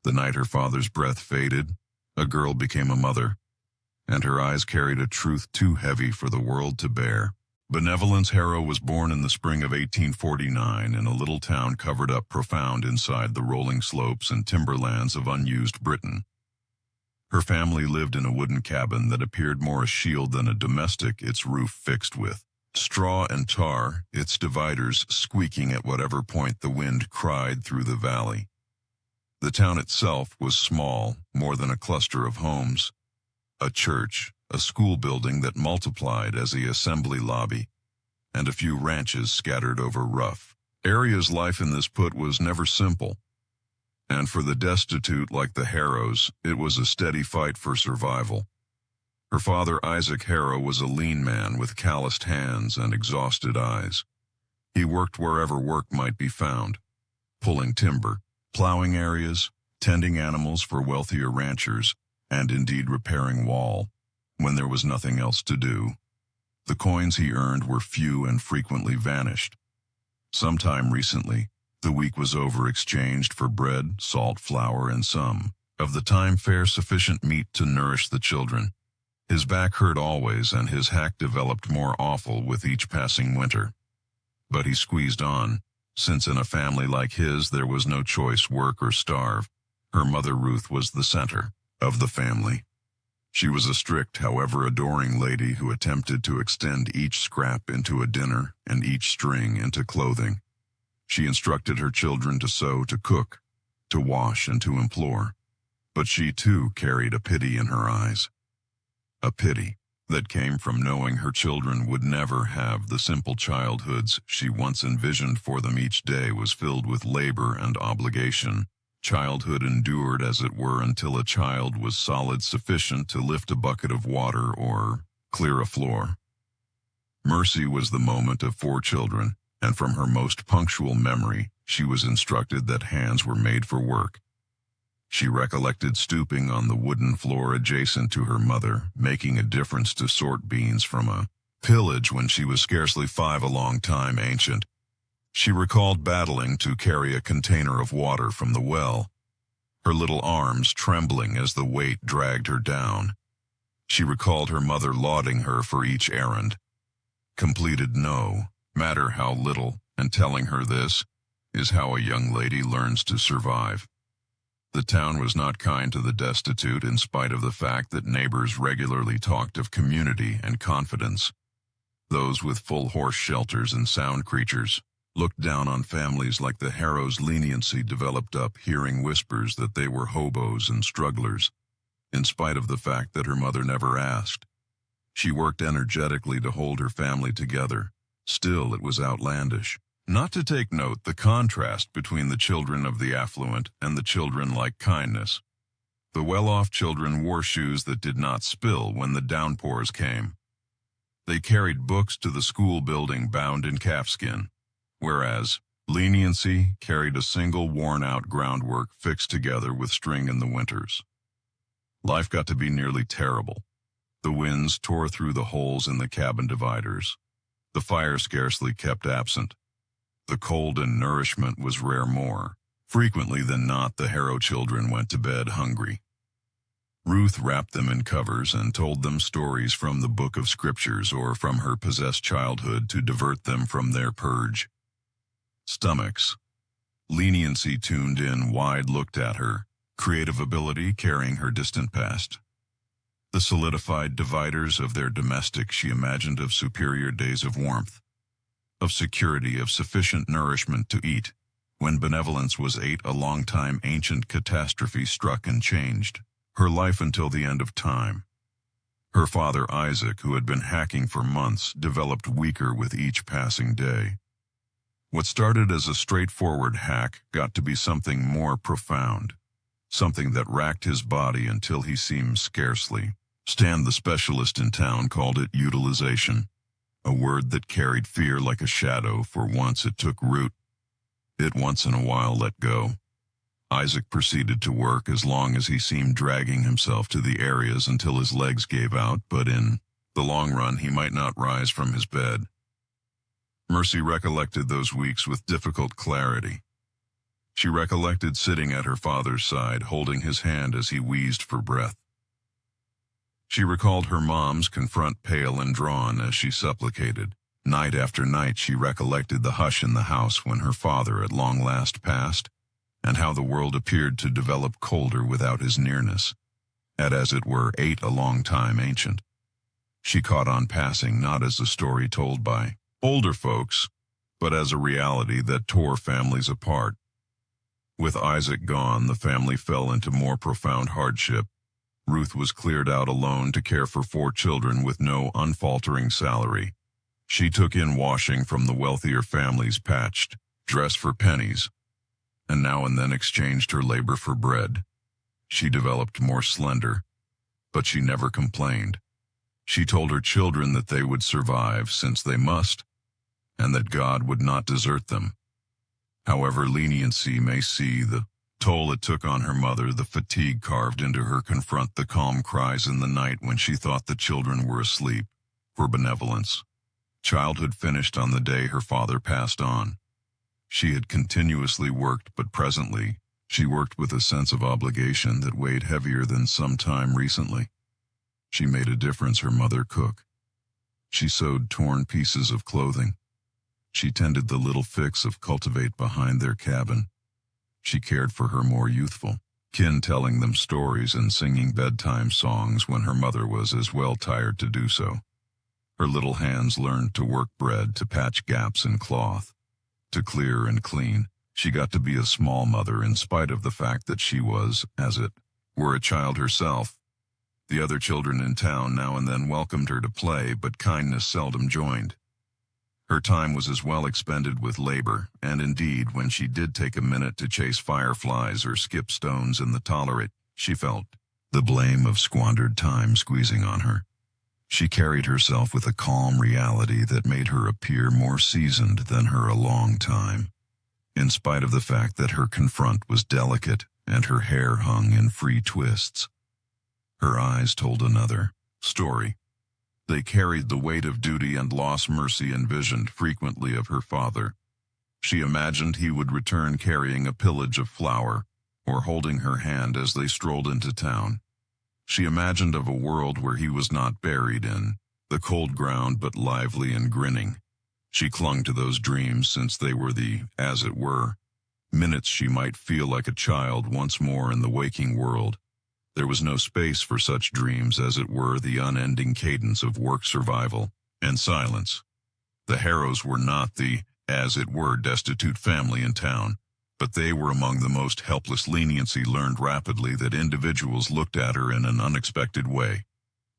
The night her father's breath faded, a girl became a mother, and her eyes carried a truth too heavy for the world to bear. Benevolence Harrow was born in the spring of 1849 in a little town covered up profound inside the rolling slopes and timberlands of unused Britain. Her family lived in a wooden cabin that appeared more a shield than a domestic, its roof fixed with straw and tar, its dividers squeaking at whatever point the wind cried through the valley. The town itself was small, more than a cluster of homes. A church, a school building that multiplied as the assembly lobby, and a few ranches scattered over rough areas. Life in this put was never simple, and for the destitute like the Harrows, it was a steady fight for survival. Her father, Isaac Harrow, was a lean man with calloused hands and exhausted eyes. He worked wherever work might be found, pulling timber, plowing areas, tending animals for wealthier ranchers, and indeed repairing wall when there was nothing else to do. The coins he earned were few and frequently vanished. Sometime recently, the week was exchanged for bread, salt, flour, and some of the time fare sufficient meat to nourish the children. His back hurt always, and his hack developed more awful with each passing winter. But he squeezed on, since in a family like his there was no choice, work or starve. Her mother Ruth was the center of the family. She was a strict, however adoring lady who attempted to extend each scrap into a dinner and each string into clothing. She instructed her children to sew, to cook, to wash, and to implore. But she too carried a pity in her eyes. A pity that came from knowing her children would never have the simple childhoods she once envisioned for them. Each day was filled with labor and obligation. Childhood endured, as it were, until a child was solid sufficient to lift a bucket of water or clear a floor. Mercy was the moment of 4 children, and from her most punctual memory, she was instructed that hands were made for work. She recollected stooping on the wooden floor adjacent to her mother, making a difference to sort beans from a pillage when she was scarcely 5, a long time ancient. She recalled battling to carry a container of water from the well, her little arms trembling as the weight dragged her down. She recalled her mother lauding her for each errand, completed no matter how little, and telling her this is how a young lady learns to survive. The town was not kind to the destitute, in spite of the fact that neighbors regularly talked of community and confidence. Those with full horse shelters and sound creatures looked down on families like the Harrows. Leniency developed up, hearing whispers that they were hobos and strugglers, in spite of the fact that her mother never asked. She worked energetically to hold her family together. Still, it was outlandish not to take note the contrast between the children of the affluent and the children like kindness. The well-off children wore shoes that did not spill when the downpours came. They carried books to the school building bound in calfskin, whereas leniency carried a single worn-out groundwork fixed together with string in the winters. Life got to be nearly terrible. The winds tore through the holes in the cabin dividers. The fire scarcely kept absent. The cold and nourishment was rare. More frequently than not, the Harrow children went to bed hungry. Ruth wrapped them in covers and told them stories from the book of scriptures or from her possessed childhood to divert them from their purge. Stomachs. Leniency tuned in wide, looked at her, creative ability carrying her distant past. The solidified dividers of their domestic she imagined of superior days of warmth, of security, of sufficient nourishment to eat. When benevolence was 8, a long-time ancient catastrophe struck and changed her life until the end of time. Her father, Isaac, who had been hacking for months, developed weaker with each passing day. What started as a straightforward hack got to be something more profound, something that racked his body until he seemed scarcely. Stan, the specialist in town, called it utilization, a word that carried fear like a shadow, for once it took root. It once in a while let go. Isaac proceeded to work as long as he seemed, dragging himself to the areas until his legs gave out, but in the long run he might not rise from his bed. Mercy recollected those weeks with difficult clarity. She recollected sitting at her father's side, holding his hand as he wheezed for breath. She recalled her mom's confront, pale and drawn, as she supplicated. Night after night she recollected the hush in the house when her father at long last passed, and how the world appeared to develop colder without his nearness, and as it were ate a long time ancient. She caught on passing not as a story told by older folks, but as a reality that tore families apart. With Isaac gone, the family fell into more profound hardship. Ruth was cleared out alone to care for 4 children with no unfaltering salary. She took in washing from the wealthier families, patched, dressed for pennies, and now and then exchanged her labor for bread. She developed more slender, but she never complained. She told her children that they would survive since they must, and that God would not desert them. However leniency may see the toll it took on her mother, the fatigue carved into her confront the calm cries in the night when she thought the children were asleep, for benevolence. Childhood finished on the day her father passed on. She had continuously worked, but presently, she worked with a sense of obligation that weighed heavier than some time recently. She made a difference her mother cook. She sewed torn pieces of clothing. She tended the little fix of cultivate behind their cabin. She cared for her more youthful kin, telling them stories and singing bedtime songs when her mother was as well tired to do so. Her little hands learned to work bread, to patch gaps in cloth, to clear and clean. She got to be a small mother in spite of the fact that she was, as it were, a child herself. The other children in town now and then welcomed her to play, but kindness seldom joined. Her time was as well expended with labor, and indeed, when she did take a minute to chase fireflies or skip stones in the tolerate, she felt the blame of squandered time squeezing on her. She carried herself with a calm reality that made her appear more seasoned than her a long time, in spite of the fact that her confront was delicate and her hair hung in free twists. Her eyes told another story. They carried the weight of duty and loss Mercy envisioned frequently of her father. She imagined he would return carrying a pillage of flour, or holding her hand as they strolled into town. She imagined of a world where he was not buried in the cold ground but lively and grinning. She clung to those dreams since they were the, as it were, minutes she might feel like a child once more in the waking world. There was no space for such dreams, as it were the unending cadence of work, survival, and silence. The Harrows were not the, as it were, destitute family in town, but they were among the most helpless. Leniency learned rapidly that individuals looked at her in an unexpected way.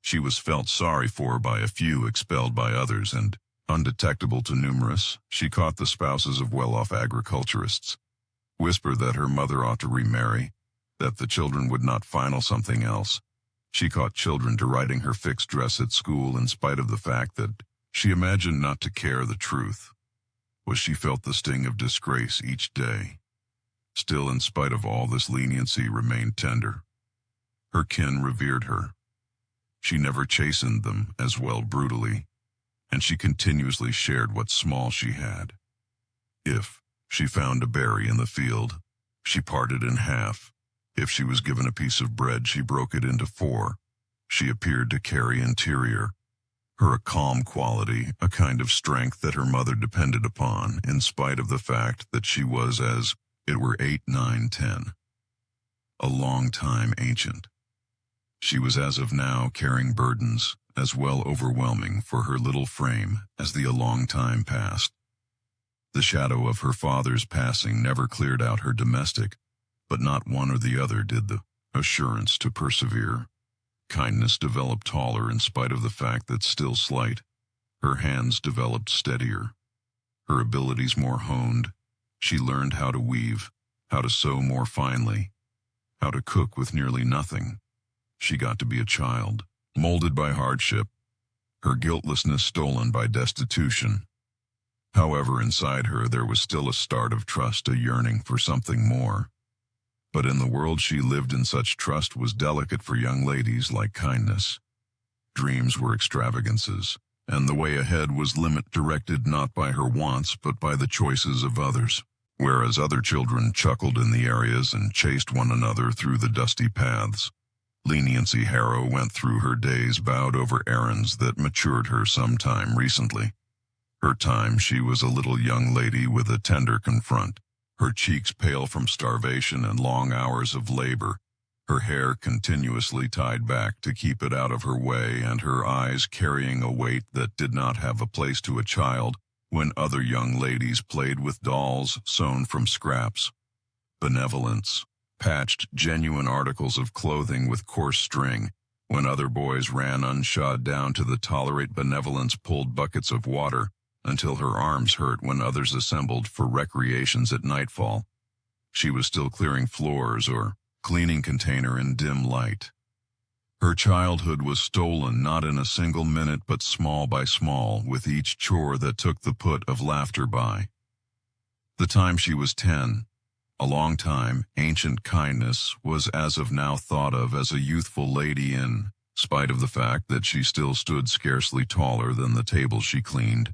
She was felt sorry for by a few, expelled by others, and, undetectable to numerous, she caught the spouses of well-off agriculturists whisper that her mother ought to remarry, that the children would not final something else. She caught children deriding her fixed dress at school in spite of the fact that she imagined not to care the truth. Was she felt the sting of disgrace each day. Still, in spite of all this, leniency remained tender. Her kin revered her. She never chastened them as well brutally, and she continuously shared what small she had. If she found a berry in the field, she parted in half. If she was given a piece of bread, she broke it into 4. She appeared to carry interior her a calm quality, a kind of strength that her mother depended upon, in spite of the fact that she was, as it were, 8, 9, 10. A long time ancient. She was as of now carrying burdens, as well overwhelming for her little frame as the a long time passed. The shadow of her father's passing never cleared out her domestic, but not one or the other did the assurance to persevere. Kindness developed taller in spite of the fact that, still slight, her hands developed steadier, her abilities more honed. She learned how to weave, how to sew more finely, how to cook with nearly nothing. She got to be a child, molded by hardship, her guiltlessness stolen by destitution. However, inside her there was still a start of trust, a yearning for something more. But in the world she lived in, such trust was delicate for young ladies like kindness. Dreams were extravagances, and the way ahead was limit directed not by her wants but by the choices of others. whereas other children chuckled in the areas and chased one another through the dusty paths. Leniency Harrow went through her days bowed over errands that matured her sometime recently. Her time she was a little young lady with a tender confront, her cheeks pale from starvation and long hours of labor, her hair continuously tied back to keep it out of her way, and her eyes carrying a weight that did not have a place to a child when other young ladies played with dolls sewn from scraps. Benevolence patched genuine articles of clothing with coarse string when other boys ran unshod down to the tolerate. Benevolence pulled buckets of water until her arms hurt when others assembled for recreations at nightfall. She was still clearing floors or cleaning container in dim light. Her childhood was stolen not in a single minute but small by small, with each chore that took the put of laughter by. The time she was 10, a long time, ancient kindness was as of now thought of as a youthful lady in spite of the fact that she still stood scarcely taller than the table she cleaned.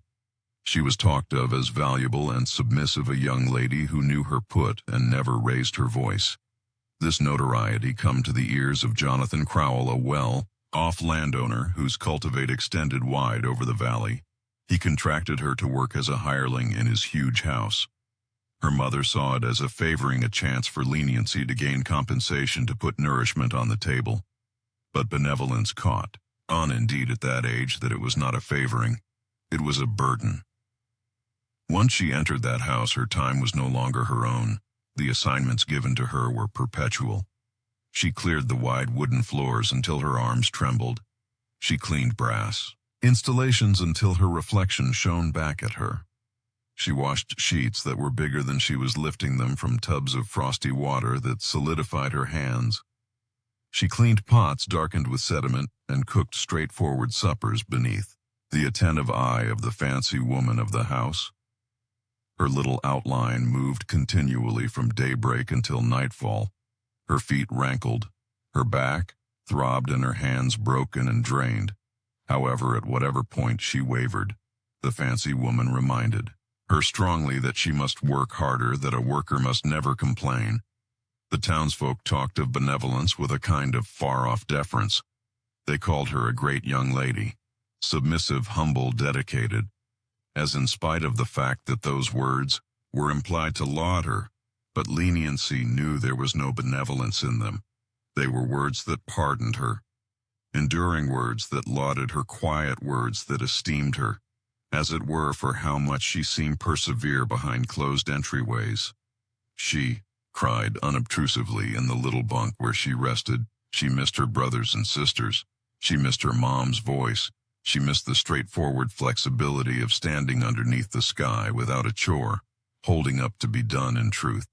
She was talked of as valuable and submissive, a young lady who knew her put and never raised her voice. This notoriety come to the ears of Jonathan Crowell, a well-off landowner whose cultivate extended wide over the valley. He contracted her to work as a hireling in his huge house. Her mother saw it as a favoring a chance for leniency to gain compensation to put nourishment on the table. But benevolence caught on indeed at that age that it was not a favoring, it was a burden. Once she entered that house, her time was no longer her own. The assignments given to her were perpetual. She cleared the wide wooden floors until her arms trembled. She cleaned brass installations until her reflection shone back at her. She washed sheets that were bigger than she was lifting them from tubs of frosty water that solidified her hands. She cleaned pots darkened with sediment and cooked straightforward suppers beneath the attentive eye of the fancy woman of the house. Her little outline moved continually from daybreak until nightfall. Her feet rankled, her back throbbed, and her hands broken and drained. However, at whatever point she wavered, the fancy woman reminded her strongly that she must work harder, that a worker must never complain. The townsfolk talked of benevolence with a kind of far-off deference. They called her a great young lady, submissive, humble, dedicated, as in spite of the fact that those words were implied to laud her, but leniency knew there was no benevolence in them. They were words that pardoned her, enduring words that lauded her, quiet words that esteemed her, as it were, for how much she seemed persevere behind closed entryways. She cried unobtrusively in the little bunk where she rested. She missed her brothers and sisters. She missed her mom's voice. She missed the straightforward flexibility of standing underneath the sky without a chore, holding up to be done in truth.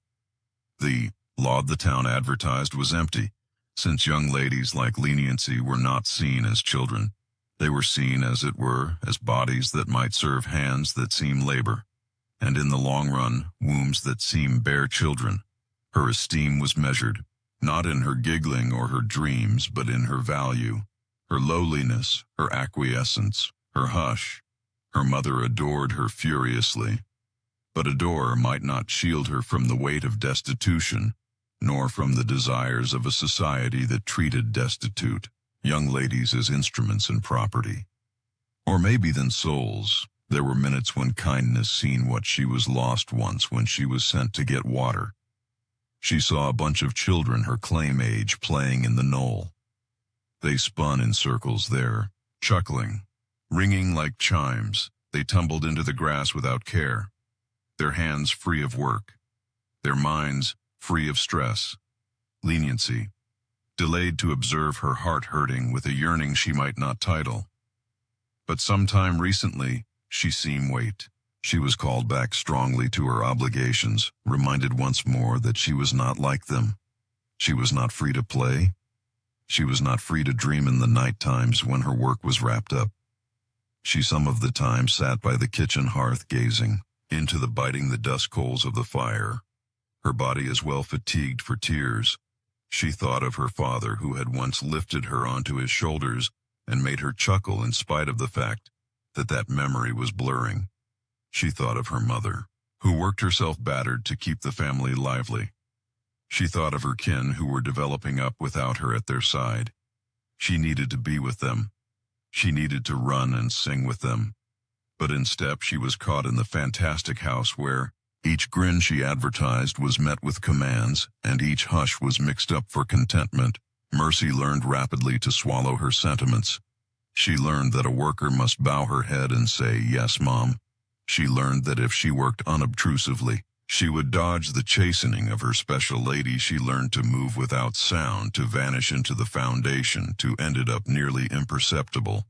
The laud the town advertised was empty, since young ladies like leniency were not seen as children. They were seen, as it were, as bodies that might serve hands that seem labor, and in the long run, wombs that seem bear children. Her esteem was measured, not in her giggling or her dreams, but in her value, her lowliness, her acquiescence, her hush. Her mother adored her furiously, but adore might not shield her from the weight of destitution, nor from the desires of a society that treated destitute young ladies as instruments and property. Or maybe than souls. There were minutes when kindness seen what she was lost once when she was sent to get water. She saw a bunch of children her claim age playing in the knoll. They spun in circles there, chuckling, ringing like chimes. They tumbled into the grass without care, their hands free of work, their minds free of stress. Leniency delayed to observe her heart hurting with a yearning she might not title. But sometime recently, she seemed wait. She was called back strongly to her obligations, reminded once more that she was not like them. She was not free to play. She was not free to dream in the night times when her work was wrapped up. She some of the time sat by the kitchen hearth gazing into the biting the dust coals of the fire, her body as well fatigued for tears. She thought of her father who had once lifted her onto his shoulders and made her chuckle in spite of the fact that that memory was blurring. She thought of her mother, who worked herself battered to keep the family lively. She thought of her kin who were developing up without her at their side. She needed to be with them. She needed to run and sing with them. But instead she was caught in the fantastic house where each grin she advertised was met with commands, and each hush was mixed up for contentment. Mercy learned rapidly to swallow her sentiments. She learned that a worker must bow her head and say, "Yes, Mom." She learned that if she worked unobtrusively, she would dodge the chastening of her special lady. She learned to move without sound, to vanish into the foundation, to ended up nearly imperceptible.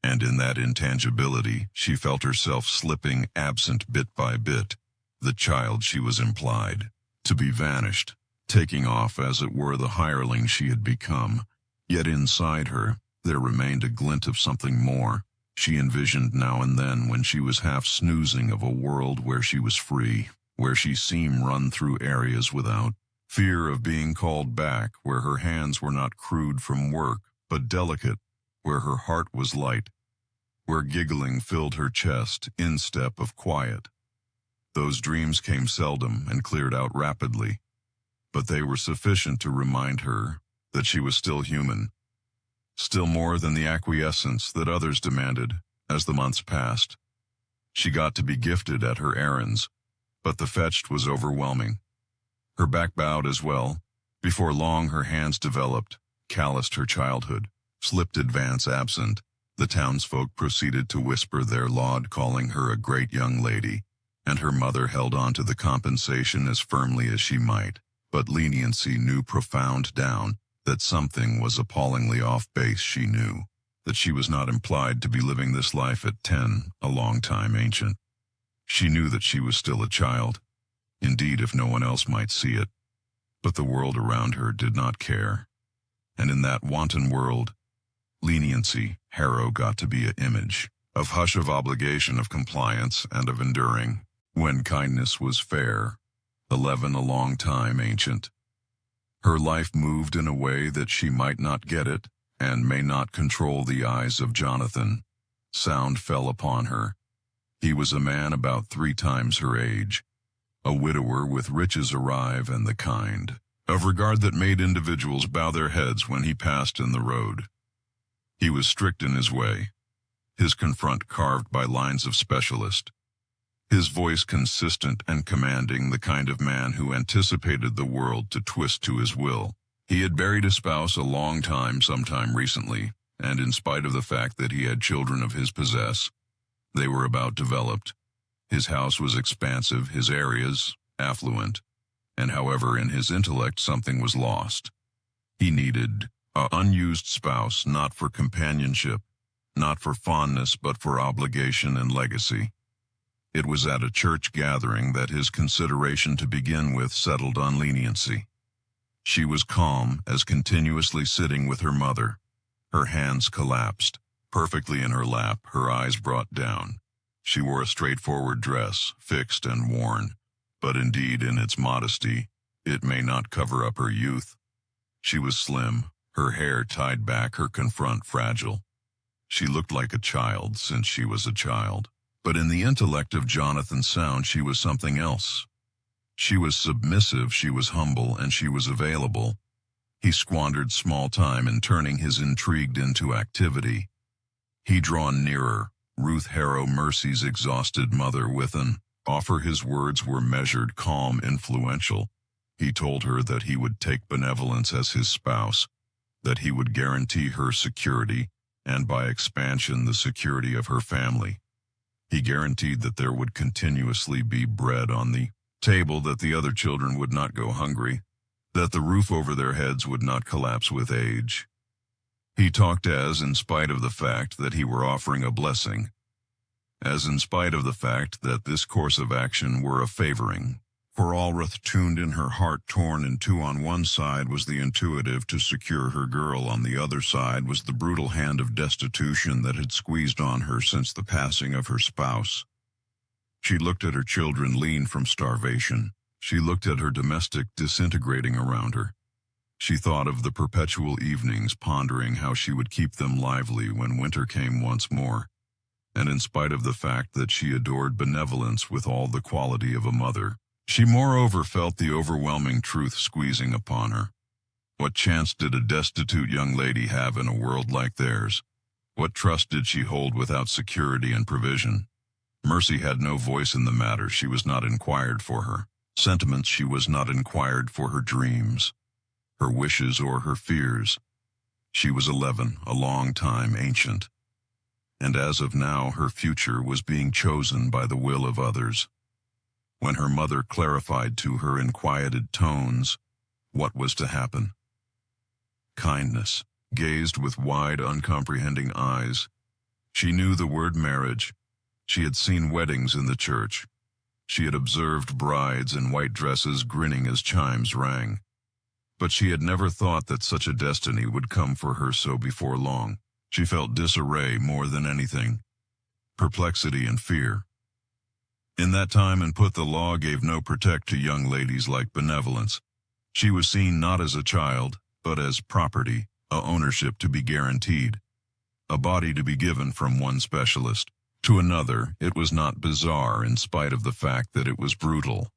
And in that intangibility, she felt herself slipping absent bit by bit. The child she was implied to be vanished, taking off as it were the hireling she had become. Yet inside her, there remained a glint of something more. She envisioned now and then when she was half snoozing of a world where she was free, where she seemed run through areas without fear of being called back, where her hands were not crude from work, but delicate, where her heart was light, where giggling filled her chest, instep of quiet. Those dreams came seldom and cleared out rapidly, but they were sufficient to remind her that she was still human, still more than the acquiescence that others demanded. As the months passed, she got to be gifted at her errands, but the fetched was overwhelming. Her back bowed as well. Before long her hands developed, calloused her childhood, slipped advance absent. The townsfolk proceeded to whisper their laud, calling her a great young lady, and her mother held on to the compensation as firmly as she might. But leniency knew profound down that something was appallingly off base. She knew that she was not implied to be living this life at 10, a long time ancient. She knew that she was still a child, indeed if no one else might see it, but the world around her did not care. And in that wanton world, leniency, Harrow got to be an image of hush, of obligation, of compliance, and of enduring. When kindness was fair, 11 a long time ancient. Her life moved in a way that she might not get it, and may not control the eyes of Jonathan. Sound fell upon her. He was a man about 3 times her age, a widower with riches arrive, and the kind of regard that made individuals bow their heads when he passed in the road. He was strict in his way, his confront carved by lines of specialist, his voice consistent and commanding, the kind of man who anticipated the world to twist to his will. He had buried a spouse a long time, sometime recently, and in spite of the fact that he had children of his possess, they were about developed. His house was expansive, his areas affluent, and however in his intellect something was lost. He needed an unused spouse, not for companionship, not for fondness, but for obligation and legacy. It was at a church gathering that his consideration to begin with settled on leniency. She was calm as continuously sitting with her mother, her hands collapsed, perfectly in her lap, her eyes brought down. She wore a straightforward dress, fixed and worn, but indeed in its modesty, it may not cover up her youth. She was slim, her hair tied back, her confront fragile. She looked like a child since she was a child. But in the intellect of Jonathan Sound she was something else. She was submissive, she was humble, and she was available. He squandered small time in turning his intrigue into activity. He drawn nearer, Ruth Harrow, Mercy's exhausted mother, with an offer. His words were measured, calm, influential. He told her that he would take benevolence as his spouse, that he would guarantee her security, and by expansion the security of her family. He guaranteed that there would continuously be bread on the table, that the other children would not go hungry, that the roof over their heads would not collapse with age. He talked as in spite of the fact that he were offering a blessing, as in spite of the fact that this course of action were a favoring. For Allruth tuned in, her heart torn in two. On one side was the intuitive to secure her girl, on the other side was the brutal hand of destitution that had squeezed on her since the passing of her spouse. She looked at her children lean from starvation. She looked at her domestic disintegrating around her. She thought of the perpetual evenings, pondering how she would keep them lively when winter came once more. and in spite of the fact that she adored benevolence with all the quality of a mother, she moreover felt the overwhelming truth squeezing upon her. What chance did a destitute young lady have in a world like theirs? What trust did she hold without security and provision? Mercy had no voice in the matter. She was not inquired for her sentiments. She was not inquired for her dreams, her wishes, or her fears. She was 11, a long time ancient, and as of now her future was being chosen by the will of others. When her mother clarified to her in quieted tones what was to happen, kindness gazed with wide, uncomprehending eyes. She knew the word marriage. She had seen weddings in the church. She had observed brides in white dresses grinning as chimes rang. But she had never thought that such a destiny would come for her so before long. She felt disarray more than anything, perplexity and fear. In that time and put the law gave no protect to young ladies like benevolence. She was seen not as a child, but as property, a ownership to be guaranteed, a body to be given from one specialist to another. It was not bizarre in spite of the fact that it was brutal.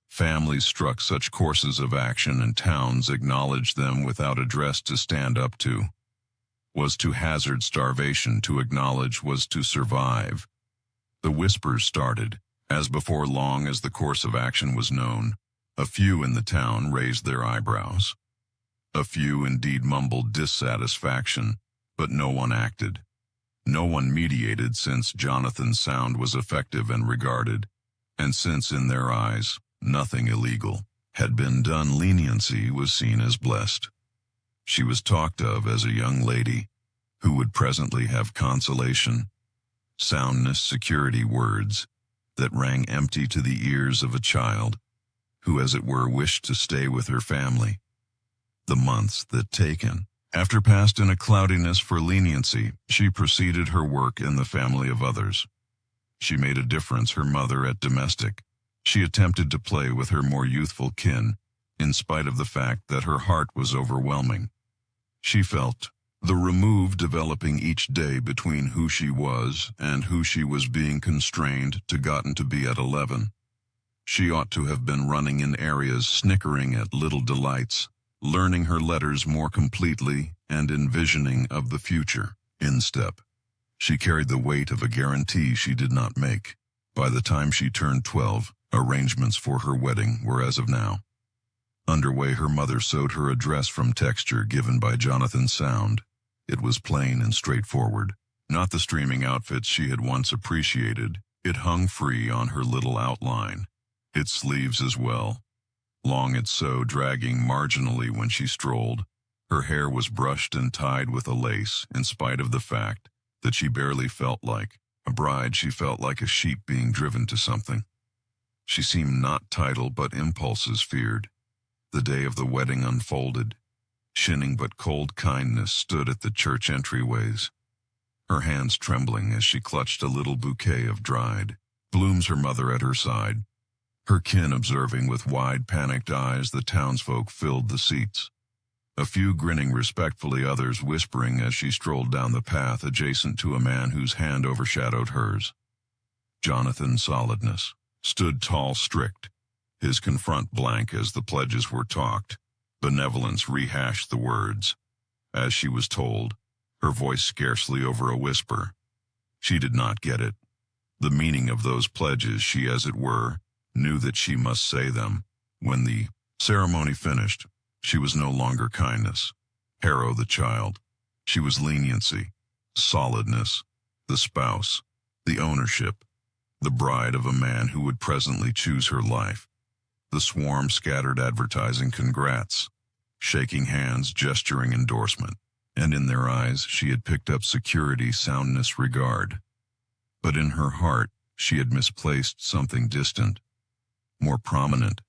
Families struck such courses of action and towns acknowledged them without a dress to stand up to. Was to hazard starvation to acknowledge was to survive. The whispers started, as before long as the course of action was known. A few in the town raised their eyebrows. A few indeed mumbled dissatisfaction, but no one acted. No one mediated, since Jonathan's sound was effective and regarded, and since in their eyes nothing illegal had been done. Leniency was seen as blessed. She was talked of as a young lady who would presently have consolation, soundness, security, words that rang empty to the ears of a child who, as it were, wished to stay with her family. The months that taken, after passed in a cloudiness for leniency, she proceeded her work in the family of others. She made a difference, her mother at domestic. She attempted to play with her more youthful kin, in spite of the fact that her heart was overwhelming. She felt the remove developing each day between who she was and who she was being constrained to gotten to be at 11. She ought to have been running in areas, snickering at little delights, learning her letters more completely and envisioning of the future. In step, she carried the weight of a guarantee she did not make. By the time she turned 12, arrangements for her wedding were as of now underway. Her mother sewed her a dress from texture given by Jonathan's sound. It was plain and straightforward, not the streaming outfits she had once appreciated. It hung free on her little outline, its sleeves as well, long at so, dragging marginally when she strolled. Her hair was brushed and tied with a lace, in spite of the fact that she barely felt like a bride. She felt like a sheep being driven to something. She seemed not title but impulses feared. The day of the wedding unfolded. Shinning but cold kindness stood at the church entryways, her hands trembling as she clutched a little bouquet of dried blooms, her mother at her side. Her kin observing with wide, panicked eyes. The townsfolk filled the seats, a few grinning respectfully, others whispering as she strolled down the path adjacent to a man whose hand overshadowed hers. Jonathan's solidness stood tall, strict, his confront blank as the pledges were talked. Benevolence rehashed the words, as she was told, her voice scarcely over a whisper. She did not get it. The meaning of those pledges, she, as it were, knew that she must say them. When the ceremony finished, she was no longer kindness, Harrow the child. She was leniency, solidness, the spouse, the ownership, the bride of a man who would presently choose her life. The swarm scattered advertising congrats, shaking hands, gesturing endorsement, and in their eyes she had picked up security, soundness, regard. But in her heart she had misplaced something distant, more prominent.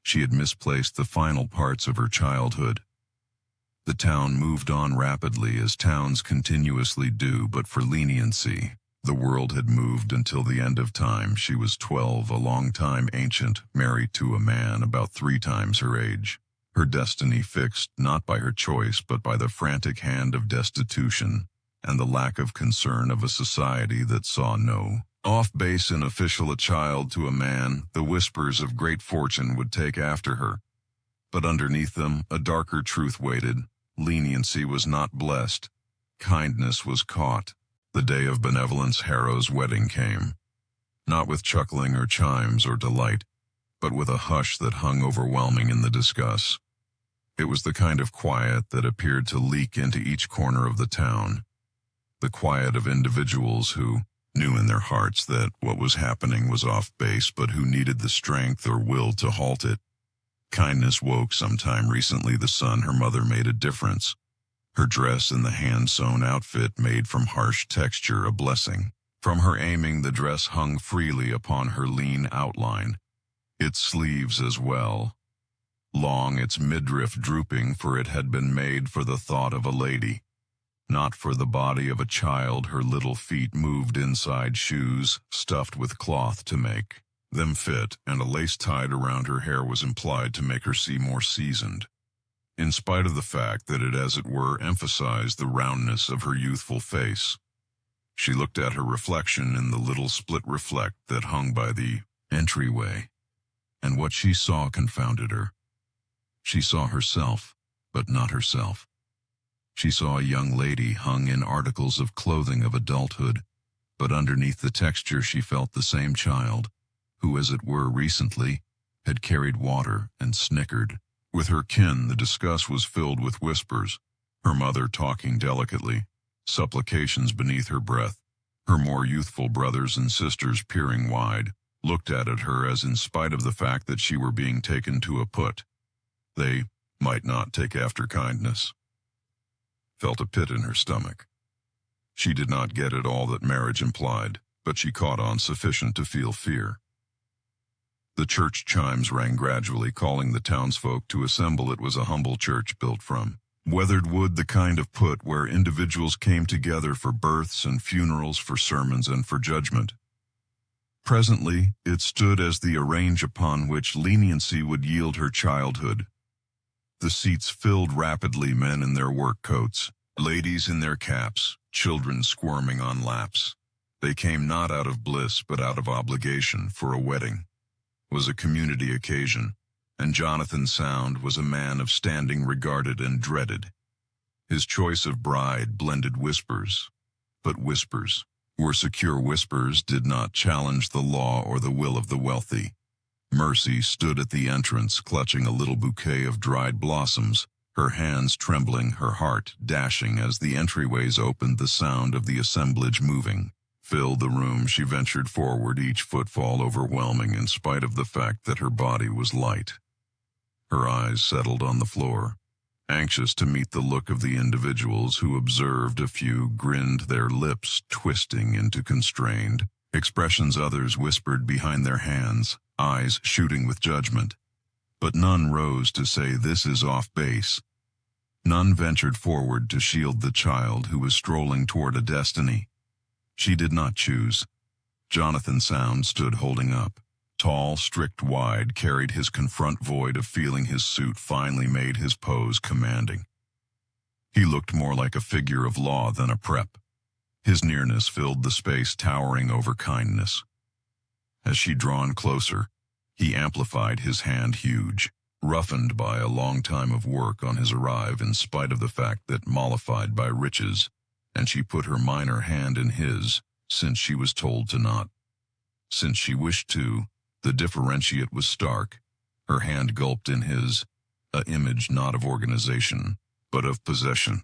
She had misplaced the final parts of her childhood. The town moved on rapidly, as towns continuously do, but for leniency. The world had moved until the end of time. She was 12, a long time ancient, married to a man about 3 times her age. Her destiny fixed not by her choice but by the frantic hand of destitution. and the lack of concern of a society that saw no off-base in official a child to a man, the whispers of great fortune would take after her. But underneath them, a darker truth waited. Leniency was not blessed. Kindness was caught. The day of Benevolence Harrow's wedding came, not with chuckling or chimes or delight, but with a hush that hung overwhelming in the discuss. It was the kind of quiet that appeared to leak into each corner of the town, the quiet of individuals who knew in their hearts that what was happening was off base, but who needed the strength or will to halt it. Kindness woke sometime recently the sun her mother made a difference. Her dress in the hand-sewn outfit made from harsh texture a blessing. From her aiming, the dress hung freely upon her lean outline, its sleeves as well. Long, its midriff drooping, for it had been made for the thought of a lady, not for the body of a child. Her little feet moved inside shoes, stuffed with cloth to make them fit, and a lace tied around her hair was implied to make her seem more seasoned, in spite of the fact that it, as it were, emphasized the roundness of her youthful face. She looked at her reflection in the little split reflect that hung by the entryway, and what she saw confounded her. She saw herself, but not herself. She saw a young lady hung in articles of clothing of adulthood, but underneath the texture she felt the same child, who, as it were recently, had carried water and snickered. With her kin, the discuss was filled with whispers, her mother talking delicately, supplications beneath her breath. Her more youthful brothers and sisters, peering wide, looked at her as, in spite of the fact that she were being taken to a put, they might not take after kindness. Felt a pit in her stomach. She did not get at all that marriage implied, but she caught on sufficient to feel fear. The church chimes rang gradually, calling the townsfolk to assemble. It was a humble church built from weathered wood, the kind of put where individuals came together for births and funerals, for sermons and for judgment. Presently, it stood as the arrange upon which leniency would yield her childhood. The seats filled rapidly, men in their work coats, ladies in their caps, children squirming on laps. They came not out of bliss but out of obligation, for a wedding was a community occasion, and Jonathan Sound was a man of standing, regarded and dreaded. His choice of bride blended whispers, but whispers were secure. Whispers did not challenge the law or the will of the wealthy. Mercy stood at the entrance, clutching a little bouquet of dried blossoms, her hands trembling, her heart dashing as the entryways opened. The sound of the assemblage moving filled the room. She ventured forward, each footfall overwhelming in spite of the fact that her body was light. Her eyes settled on the floor, anxious to meet the look of the individuals who observed. A few grinned, their lips twisting into constrained expressions. Others whispered behind their hands, eyes shooting with judgment. But none rose to say, "This is off base." None ventured forward to shield the child who was strolling toward a destiny she did not choose. Jonathan Sound stood holding up. Tall, strict, wide, carried his confront void of feeling. His suit finally made his pose commanding. He looked more like a figure of law than a prep. His nearness filled the space, towering over kindness. As she drawn closer, he amplified his hand, huge, roughened by a long time of work on his arrive, in spite of the fact that mollified by riches, and she put her minor hand in his, since she was told to not. Since she wished to, the differentiate was stark. Her hand gulped in his, a image not of organization, but of possession.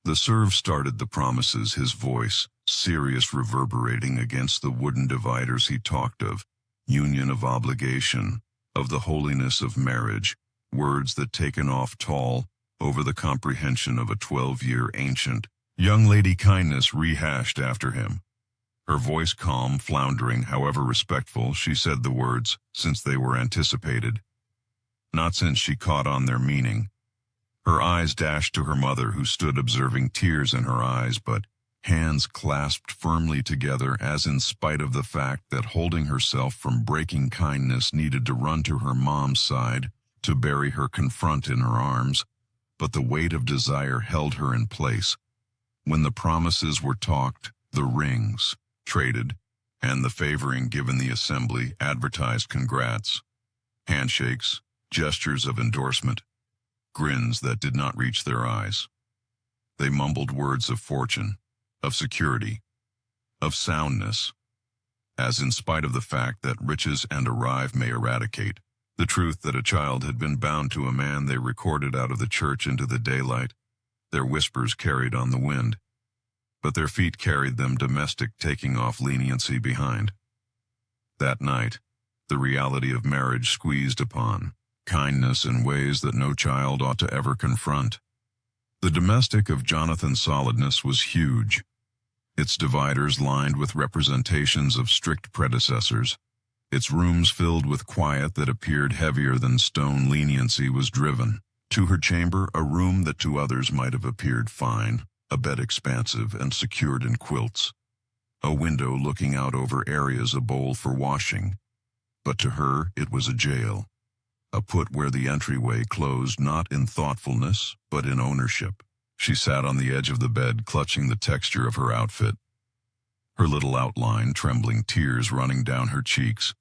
The serve started the promises, his voice, serious, reverberating against the wooden dividers. He talked of union, of obligation, of the holiness of marriage, words that taken off tall over the comprehension of a 12-year ancient. Young Lady Kindness rehashed after him. Her voice calm, floundering, however respectful, she said the words, since they were anticipated, not since she caught on their meaning. Her eyes dashed to her mother, who stood observing, tears in her eyes, but hands clasped firmly together, as in spite of the fact that holding herself from breaking, kindness needed to run to her mom's side to bury her confront in her arms, but the weight of desire held her in place. when the promises were talked, the rings traded, and the favoring given, the assembly advertised congrats, handshakes, gestures of endorsement, grins that did not reach their eyes. They mumbled words of fortune, of security, of soundness, as in spite of the fact that riches and arrive may eradicate, the truth that a child had been bound to a man, they recorded out of the church into the daylight. Their whispers carried on the wind, but their feet carried them domestic, taking off leniency behind. That night, the reality of marriage squeezed upon kindness in ways that no child ought to ever confront. The domestic of Jonathan's solidness was huge, its dividers lined with representations of strict predecessors, its rooms filled with quiet that appeared heavier than stone. Leniency was driven to her chamber, a room that to others might have appeared fine, a bed expansive and secured in quilts, a window looking out over areas, a bowl for washing. But to her it was a jail, a put where the entryway closed not in thoughtfulness, but in ownership. She sat on the edge of the bed, clutching the texture of her outfit, her little outline trembling, tears running down her cheeks.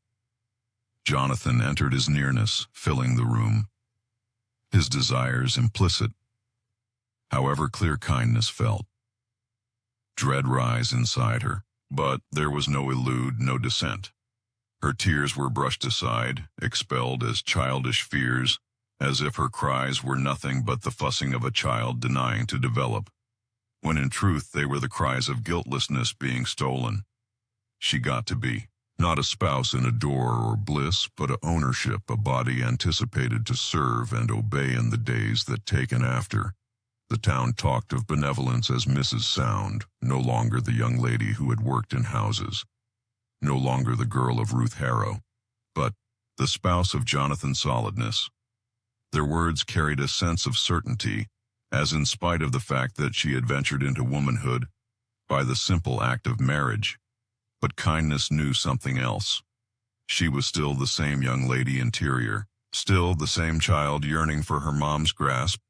Jonathan entered his nearness, filling the room, his desires implicit. However clear kindness felt, dread rise inside her, but there was no elude, no dissent. Her tears were brushed aside, expelled as childish fears, as if her cries were nothing but the fussing of a child denying to develop, when in truth they were the cries of guiltlessness being stolen. She got to be not a spouse in a door or bliss, but a ownership, a body anticipated to serve and obey in the days that taken after. The town talked of benevolence as Mrs. Sound, no longer the young lady who had worked in houses, no longer the girl of Ruth Harrow, but the spouse of Jonathan Solidness. Their words carried a sense of certainty, as in spite of the fact that she had ventured into womanhood by the simple act of marriage. But kindness knew something else. She was still the same young lady interior, still the same child yearning for her mom's grasp,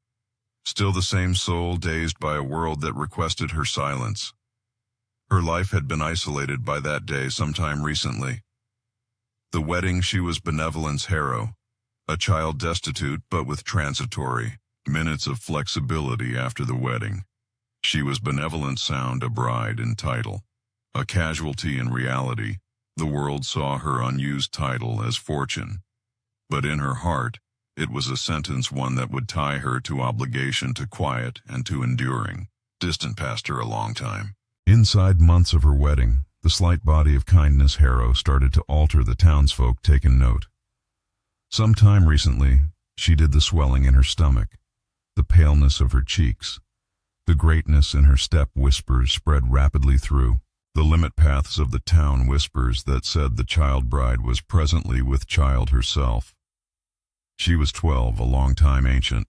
still the same soul dazed by a world that requested her silence. Her life had been isolated by that day sometime recently. The wedding, she was Benevolence Harrow, a child destitute but with transitory minutes of flexibility after the wedding. She was Benevolence Sound, a bride in title, a casualty in reality. The world saw her unused title as fortune, but in her heart it was a sentence, one that would tie her to obligation, to quiet, and to enduring. Distant past her a long time. Inside months of her wedding, the slight body of Kindness Harrow started to alter the townsfolk taken note. Sometime recently, she did the swelling in her stomach, the paleness of her cheeks, the greatness in her step. Whispers spread rapidly through the limit paths of the town, whispers that said the child bride was presently with child herself. She was 12, a long time ancient.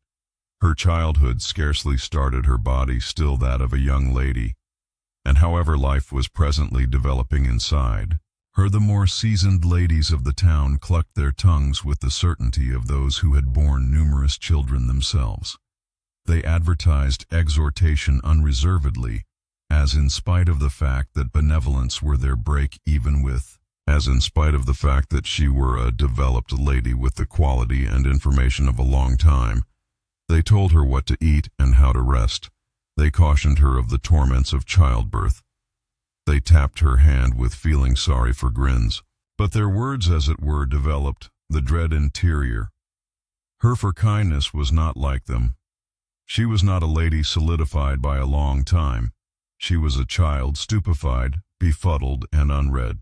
Her childhood scarcely started, her body still that of a young lady. And however life was presently developing inside her, the more seasoned ladies of the town clucked their tongues with the certainty of those who had borne numerous children themselves. They advertised exhortation unreservedly, as in spite of the fact that benevolence were their break even with, as in spite of the fact that she were a developed lady with the quality and information of a long time. They told her what to eat and how to rest. They cautioned her of the torments of childbirth. They tapped her hand with feeling sorry for grins. But their words, as it were, developed the dread interior. Her for kindness was not like them. She was not a lady solidified by a long time. She was a child stupefied, befuddled, and unread.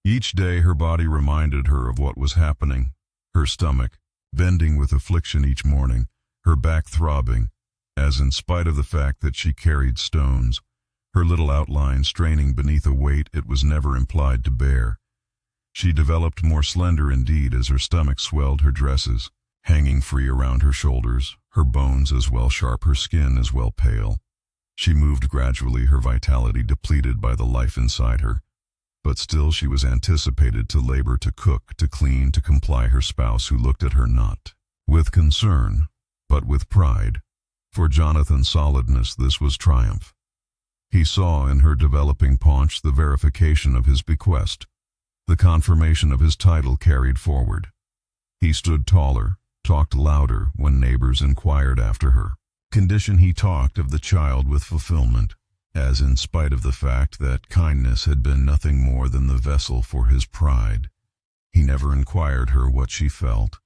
Each day her body reminded her of what was happening, her stomach bending with affliction each morning, her back throbbing, as in spite of the fact that she carried stones, her little outline straining beneath a weight it was never implied to bear. She developed more slender indeed as her stomach swelled, her dresses hanging free around her shoulders, her bones as well sharp, her skin as well pale. She moved gradually, her vitality depleted by the life inside her. But still she was anticipated to labor, to cook, to clean, to comply her spouse, who looked at her not with concern, but with pride. For Jonathan Solidness this was triumph. He saw in her developing paunch the verification of his bequest, the confirmation of his title carried forward. He stood taller, talked louder when neighbors inquired after her. Condition he talked of the child with fulfillment, as in spite of the fact that kindness had been nothing more than the vessel for his pride. He never inquired her what she felt,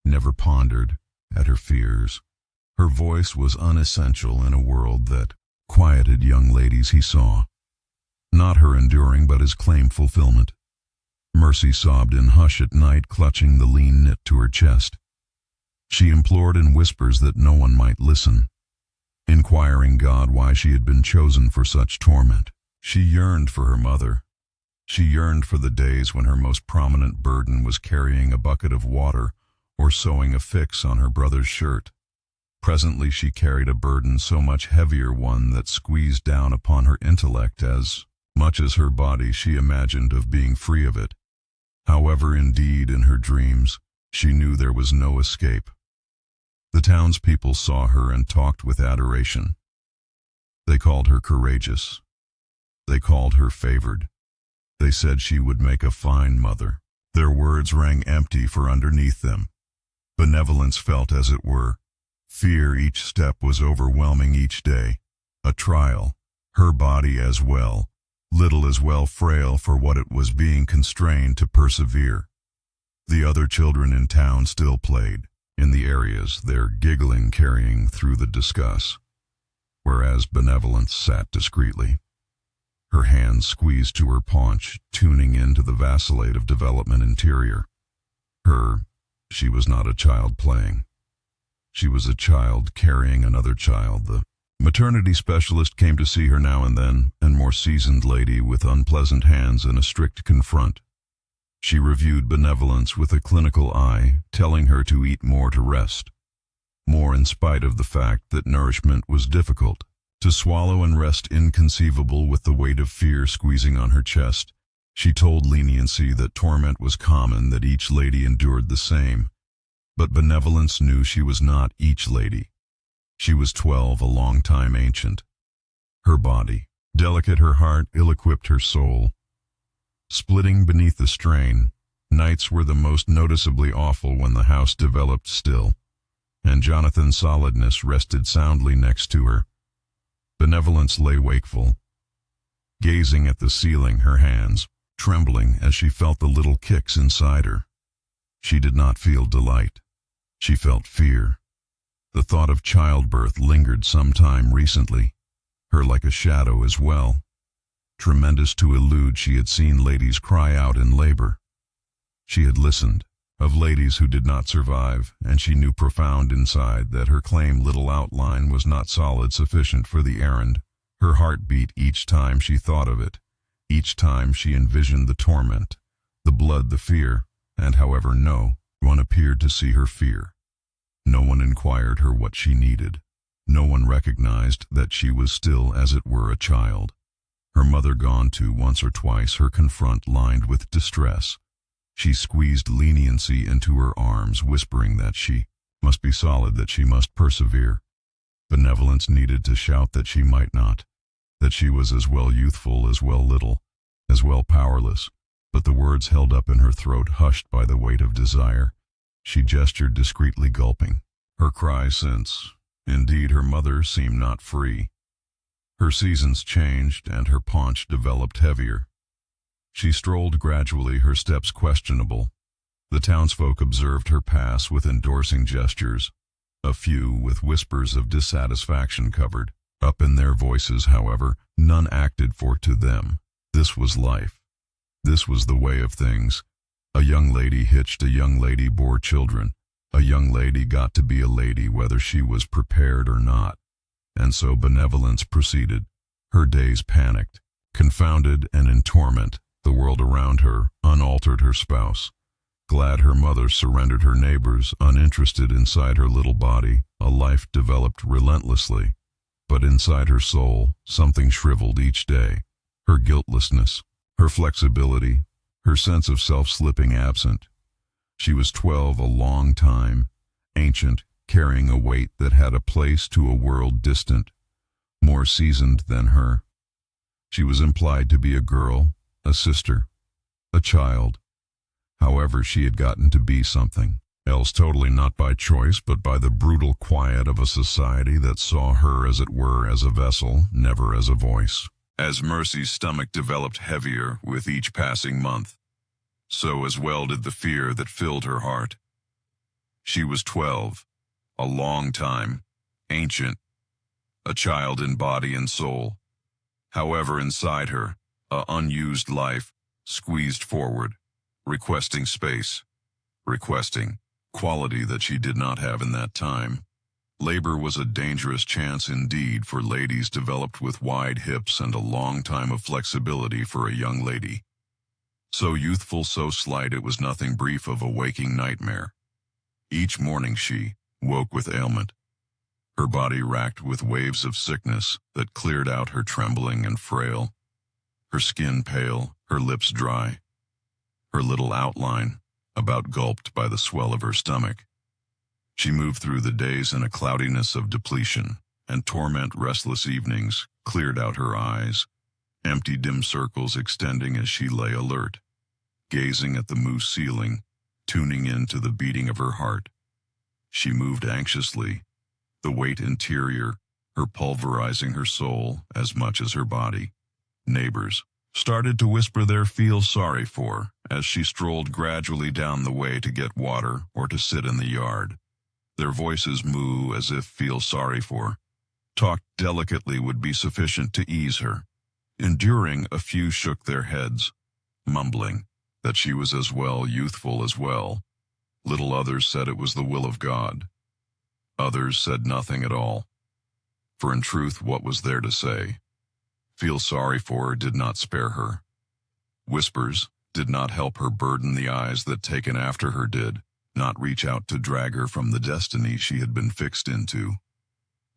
never pondered at her fears. Her voice was unessential in a world that quieted young ladies he saw. Not her enduring, but his claim fulfillment. Mercy sobbed in hush at night, clutching the lean knit to her chest. She implored in whispers that no one might listen, inquiring God why she had been chosen for such torment. She yearned for her mother. She yearned for the days when her most prominent burden was carrying a bucket of water or sewing a fix on her brother's shirt. Presently she carried a burden so much heavier, one that squeezed down upon her intellect as much as her body she imagined of being free of it. However, indeed, in her dreams, she knew there was no escape. The townspeople saw her and talked with adoration. They called her courageous. They called her favored. They said she would make a fine mother. Their words rang empty, for underneath them benevolence felt, as it were. Fear each step was overwhelming each day. A trial, her body as well, little as well frail for what it was being constrained to persevere. The other children in town still played, in the areas, their giggling carrying through the discuss, whereas benevolence sat discreetly, her hands squeezed to her paunch, tuning into the vacillate of development interior. She was not a child playing. She was a child carrying another child. The maternity specialist came to see her now and then, a more seasoned lady with unpleasant hands and a strict confront. She reviewed benevolence with a clinical eye, telling her to eat more, to rest. More in spite of the fact that nourishment was difficult. To swallow and rest inconceivable with the weight of fear squeezing on her chest. She told leniency that torment was common, that each lady endured the same. But benevolence knew she was not each lady. She was 12, a long time ancient. Her body, delicate, her heart, ill-equipped her soul. Splitting beneath the strain, nights were the most noticeably awful when the house developed still, and Jonathan's solidness rested soundly next to her. Benevolence lay wakeful, gazing at the ceiling, her hands trembling as she felt the little kicks inside her. She did not feel delight. She felt fear. The thought of childbirth lingered some time recently, her like a shadow as well. Tremendous to elude, she had seen ladies cry out in labor. She had listened, of ladies who did not survive, and she knew profound inside that her claim little outline was not solid sufficient for the errand. Her heart beat each time she thought of it, each time she envisioned the torment, the blood, the fear, and however no one appeared to see her fear. No one inquired her what she needed. No one recognized that she was still, as it were, a child. Her mother gone too once or twice, her confront lined with distress. She squeezed leniency into her arms, whispering that she must be solid, that she must persevere. Benevolence needed to shout that she might not, that she was as well youthful, as well little, as well powerless, but the words held up in her throat, hushed by the weight of desire. She gestured discreetly, gulping. Her cries, since, indeed, her mother seemed not free. Her seasons changed, and her paunch developed heavier. She strolled gradually, her steps questionable. The townsfolk observed her pass with endorsing gestures. A few, with whispers of dissatisfaction, covered up in their voices. However, none acted, for to them this was life. This was the way of things. A young lady hitched, a young lady bore children. A young lady got to be a lady whether she was prepared or not. And so benevolence proceeded. Her days panicked, confounded and in torment. The world around her, unaltered, her spouse. Glad her mother surrendered, her neighbors, uninterested. Inside her little body, a life developed relentlessly. But inside her soul, something shriveled each day. Her guiltlessness, her flexibility, her sense of self slipping absent. She was 12, a long time, ancient, carrying a weight that had a place to a world distant, more seasoned than her. She was implied to be a girl, a sister, a child. However, she had gotten to be something else, totally not by choice, but by the brutal quiet of a society that saw her, as it were, as a vessel, never as a voice. As Mercy's stomach developed heavier with each passing month, so as well did the fear that filled her heart. She was 12, a long time, ancient, a child in body and soul. However, inside her, a unused life squeezed forward, requesting space, requesting quality that she did not have in that time. Labor was a dangerous chance indeed for ladies developed with wide hips and a long time of flexibility for a young lady. So youthful, so slight, it was nothing brief of a waking nightmare. Each morning she woke with ailment, her body racked with waves of sickness that cleared out her trembling and frail, her skin pale, her lips dry, her little outline about gulped by the swell of her stomach. She moved through the days in a cloudiness of depletion, and torment restless evenings cleared out her eyes, empty dim circles extending as she lay alert, gazing at the moose ceiling, tuning in to the beating of her heart. She moved anxiously, the weight interior, her pulverizing her soul as much as her body. Neighbors started to whisper their feel sorry for as she strolled gradually down the way to get water or to sit in the yard. Their voices moo as if feel sorry for. Talk delicately would be sufficient to ease her. Enduring, a few shook their heads, mumbling that she was as well youthful as well. Little others said it was the will of God. Others said nothing at all. For in truth, what was there to say? Feel sorry for her did not spare her. Whispers did not help her burden the eyes that taken after her did not reach out to drag her from the destiny she had been fixed into.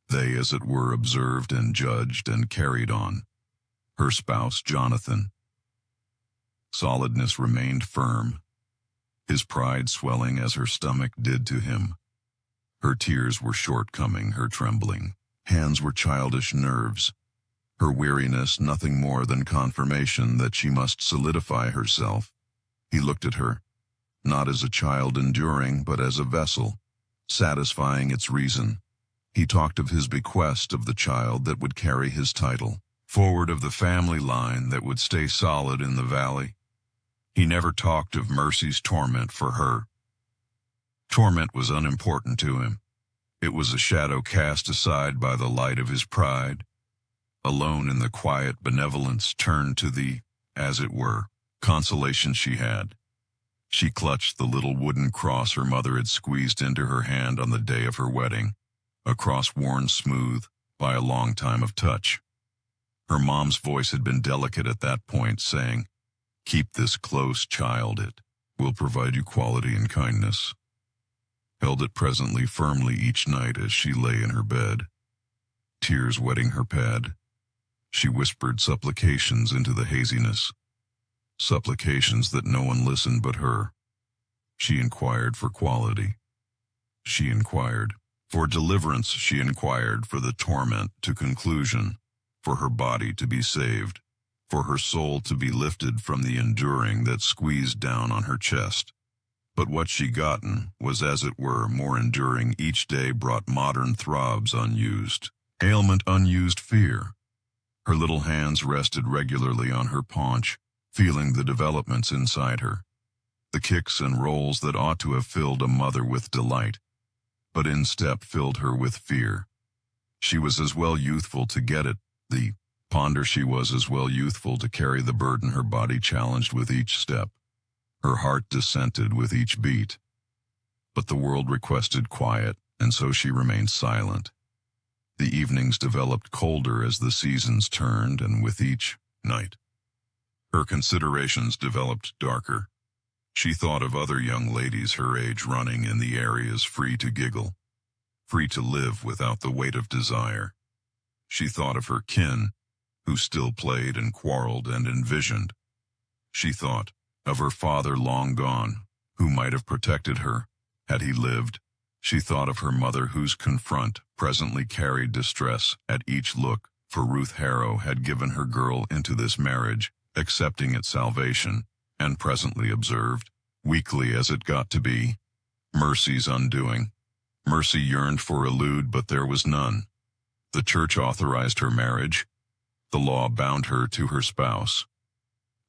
They, as it were, observed and judged and carried on. Her spouse, Jonathan. Solidness remained firm, his pride swelling as her stomach did to him. Her tears were shortcoming, her trembling hands were childish nerves, her weariness nothing more than confirmation that she must solidify herself. He looked at her, not as a child enduring, but as a vessel, satisfying its reason. He talked of his bequest of the child that would carry his title, forward of the family line that would stay solid in the valley. He never talked of Mercy's torment for her. Torment was unimportant to him. It was a shadow cast aside by the light of his pride. Alone in the quiet benevolence turned to the, as it were, consolation she had. She clutched the little wooden cross her mother had squeezed into her hand on the day of her wedding, a cross worn smooth by a long time of touch. Her mom's voice had been delicate at that point, saying, "Keep this close, child, it will provide you quality and kindness." Held it presently firmly each night as she lay in her bed, tears wetting her pad. She whispered supplications into the haziness, supplications that no one listened but her. She inquired for quality. She inquired for deliverance. She inquired for the torment to conclusion, for her body to be saved, for her soul to be lifted from the enduring that squeezed down on her chest. But what she gotten was, as it were, more enduring. Each day brought modern throbs unused, ailment unused fear. Her little hands rested regularly on her paunch, feeling the developments inside her, the kicks and rolls that ought to have filled a mother with delight, but instead filled her with fear. She was as well youthful to get it, the ponder she was as well youthful to carry the burden her body challenged with each step. Her heart dissented with each beat. But the world requested quiet, and so she remained silent. The evenings developed colder as the seasons turned, and with each night, her considerations developed darker. She thought of other young ladies her age running in the areas, free to giggle, free to live without the weight of desire. She thought of her kin, who still played and quarreled and envisioned. She thought of her father long gone, who might have protected her, had he lived. She thought of her mother whose confront presently carried distress at each look, for Ruth Harrow had given her girl into this marriage, accepting its salvation, and presently observed, weakly as it got to be, Mercy's undoing. Mercy yearned for a lewd, but there was none. The church authorized her marriage. The law bound her to her spouse.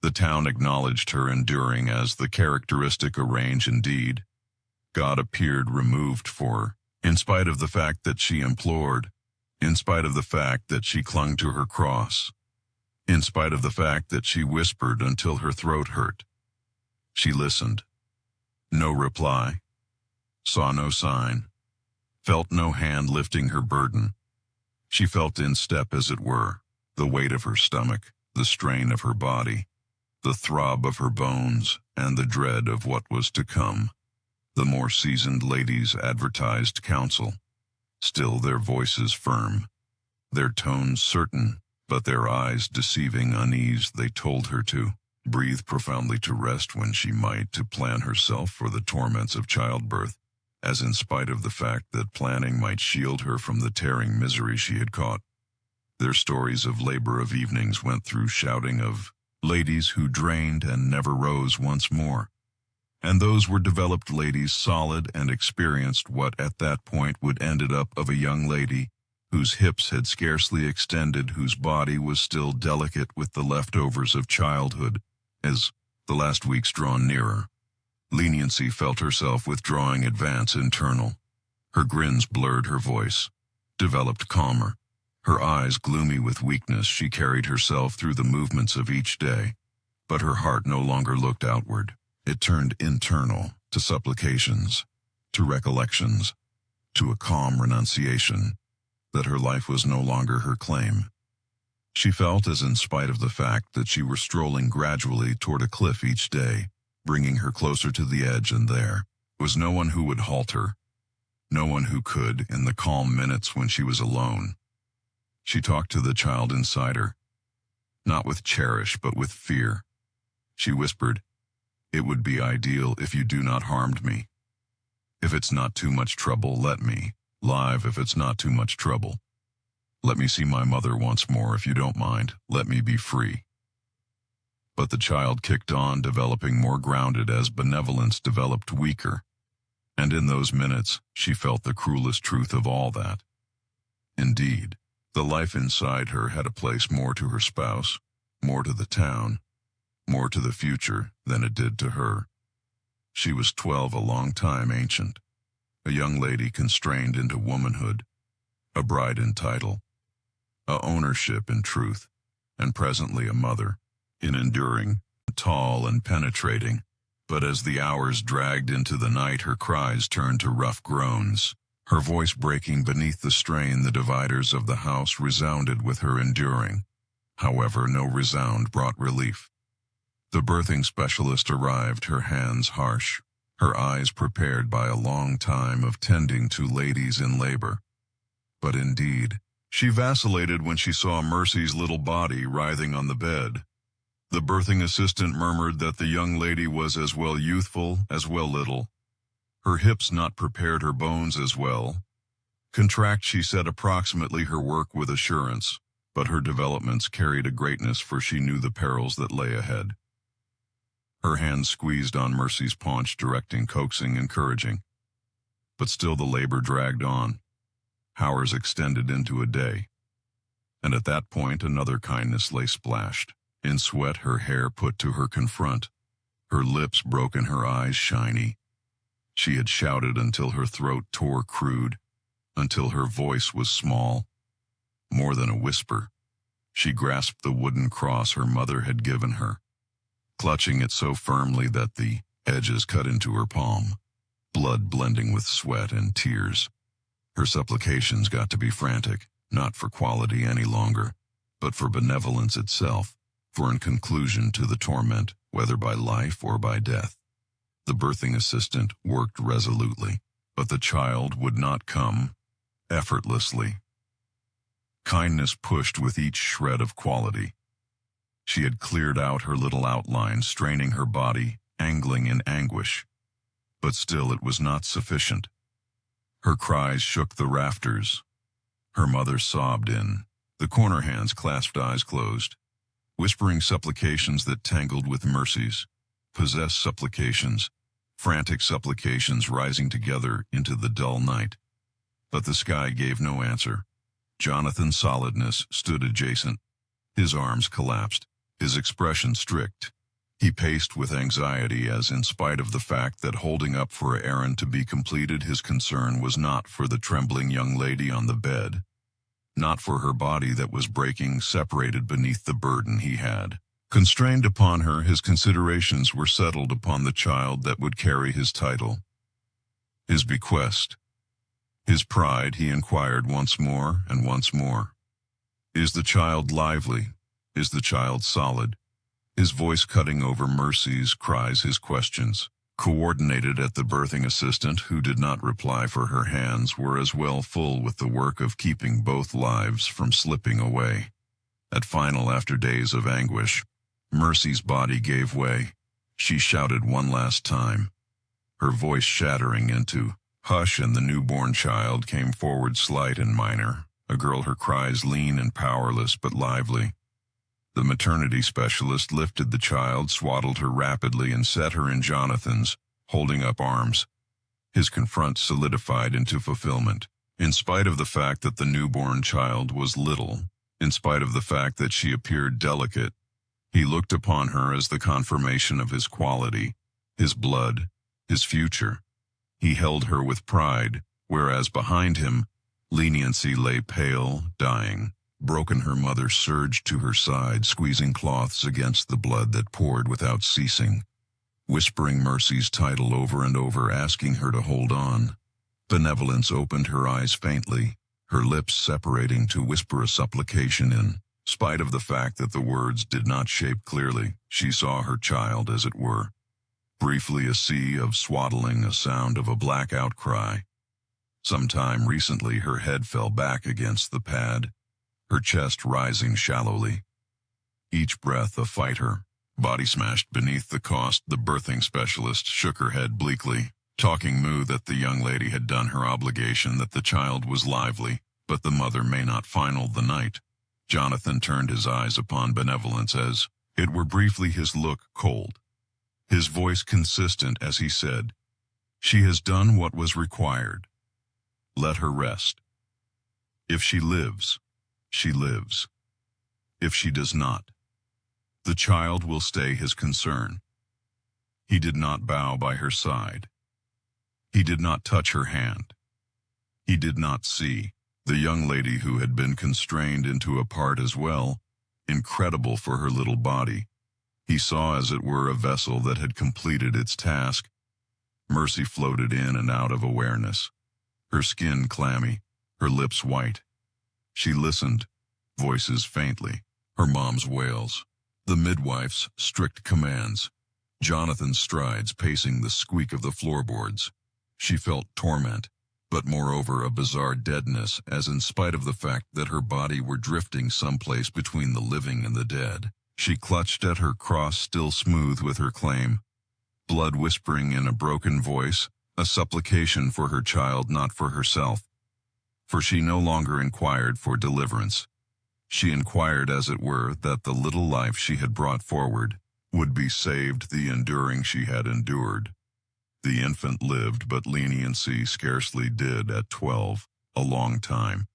The town acknowledged her enduring as the characteristic arrange indeed. God appeared removed for her, in spite of the fact that she implored, in spite of the fact that she clung to her cross, in spite of the fact that she whispered until her throat hurt. She listened. No reply. Saw no sign. Felt no hand lifting her burden. She felt in step, as it were, the weight of her stomach, the strain of her body, the throb of her bones, and the dread of what was to come. The more seasoned ladies advertised counsel, still their voices firm, their tones certain, but their eyes deceiving unease. They told her to breathe profoundly, to rest when she might, to plan herself for the torments of childbirth, as in spite of the fact that planning might shield her from the tearing misery she had caught. Their stories of labor of evenings went through shouting of ladies who drained and never rose once more. And those were developed ladies, solid and experienced, what at that point would ended up of a young lady whose hips had scarcely extended, whose body was still delicate with the leftovers of childhood, as the last weeks drawn nearer. Leniency felt herself withdrawing, advance internal. Her grins blurred her voice, developed calmer. Her eyes gloomy with weakness, she carried herself through the movements of each day. But her heart no longer looked outward. It turned internal, to supplications, to recollections, to a calm renunciation, that her life was no longer her claim. She felt as in spite of the fact that she were strolling gradually toward a cliff each day, bringing her closer to the edge, and there was no one who would halt her, no one who could, in the calm minutes when she was alone. She talked to the child inside her, not with cherish but with fear. She whispered, "It would be ideal if you do not harmed me. If it's not too much trouble, let me live. If it's not too much trouble, let me see my mother once more. If you don't mind, let me be free." But the child kicked on, developing more grounded as benevolence developed weaker. And in those minutes, she felt the cruelest truth of all that. Indeed, the life inside her had a place more to her spouse, more to the town, more to the future than it did to her. She was 12, a long time ancient, a young lady constrained into womanhood, a bride in title, a ownership in truth, and presently a mother, in enduring, tall and penetrating. But as the hours dragged into the night, her cries turned to rough groans. Her voice breaking beneath the strain, the dividers of the house resounded with her enduring. However, no resound brought relief. The birthing specialist arrived, her hands harsh, her eyes prepared by a long time of tending to ladies in labor. But indeed, she vacillated when she saw Mercy's little body writhing on the bed. The birthing assistant murmured that the young lady was as well youthful as well little. Her hips not prepared, her bones as well. Contract, she said approximately her work with assurance, but her developments carried a greatness, for she knew the perils that lay ahead. Her hand squeezed on Mercy's paunch, directing, coaxing, encouraging. But still the labor dragged on. Hours extended into a day. And at that point another kindness lay splashed, in sweat, her hair put to her confront, her lips broken, her eyes shiny. She had shouted until her throat tore crude, until her voice was small, more than a whisper. She grasped the wooden cross her mother had given her, clutching it so firmly that the edges cut into her palm, blood blending with sweat and tears. Her supplications got to be frantic, not for quality any longer, but for benevolence itself, for in conclusion to the torment, whether by life or by death. The birthing assistant worked resolutely, but the child would not come effortlessly. Kindness pushed with each shred of quality. She had cleared out her little outline, straining her body, angling in anguish. But still it was not sufficient. Her cries shook the rafters. Her mother sobbed in. The corner hands clasped, eyes closed, whispering supplications that tangled with mercies, possessed supplications, frantic supplications rising together into the dull night. But the sky gave no answer. Jonathan's solidness stood adjacent. His arms collapsed, his expression strict. He paced with anxiety as, in spite of the fact that holding up for an errand to be completed, his concern was not for the trembling young lady on the bed, not for her body that was breaking, separated beneath the burden he had constrained upon her. His considerations were settled upon the child that would carry his title, his bequest, his pride. He inquired once more and once more. Is the child lively? Is the child solid? His voice cutting over Mercy's cries, his questions, coordinated at the birthing assistant, who did not reply, for her hands were as well full with the work of keeping both lives from slipping away. At final, after days of anguish, Mercy's body gave way. She shouted one last time, her voice shattering into hush, and the newborn child came forward, slight and minor, a girl, her cries lean and powerless but lively. The maternity specialist lifted the child, swaddled her rapidly, and set her in Jonathan's, holding up arms. His confront solidified into fulfillment. In spite of the fact that the newborn child was little, in spite of the fact that she appeared delicate, he looked upon her as the confirmation of his quality, his blood, his future. He held her with pride, whereas behind him, leniency lay pale, dying. Broken, her mother surged to her side, squeezing cloths against the blood that poured without ceasing, whispering Mercy's title over and over, asking her to hold on. Benevolence opened her eyes faintly, her lips separating to whisper a supplication. In spite of the fact that the words did not shape clearly, she saw her child, as it were. Briefly, a sea of swaddling, a sound of a black outcry. Sometime recently, her head fell back against the pad, her chest rising shallowly. Each breath a fighter, body smashed beneath the cost. The birthing specialist shook her head bleakly, talking moo that the young lady had done her obligation, that the child was lively, but the mother may not final the night. Jonathan turned his eyes upon Benevolence, as it were briefly, his look cold, his voice consistent, as he said, "She has done what was required. Let her rest. If she lives, she lives. If she does not, the child will stay his concern." He did not bow by her side. He did not touch her hand. He did not see the young lady, who had been constrained into a part as well, incredible for her little body. He saw, as it were, a vessel that had completed its task. Mercy floated in and out of awareness, her skin clammy, her lips white. She listened, voices faintly, her mom's wails, the midwife's strict commands, Jonathan's strides pacing the squeak of the floorboards. She felt torment, but moreover a bizarre deadness, as in spite of the fact that her body were drifting someplace between the living and the dead, she clutched at her cross, still smooth with her claim, blood whispering in a broken voice, a supplication for her child, not for herself. For she no longer inquired for deliverance. She inquired, as it were, that the little life she had brought forward would be saved, the enduring she had endured. The infant lived, but leniency scarcely did at 12, a long time.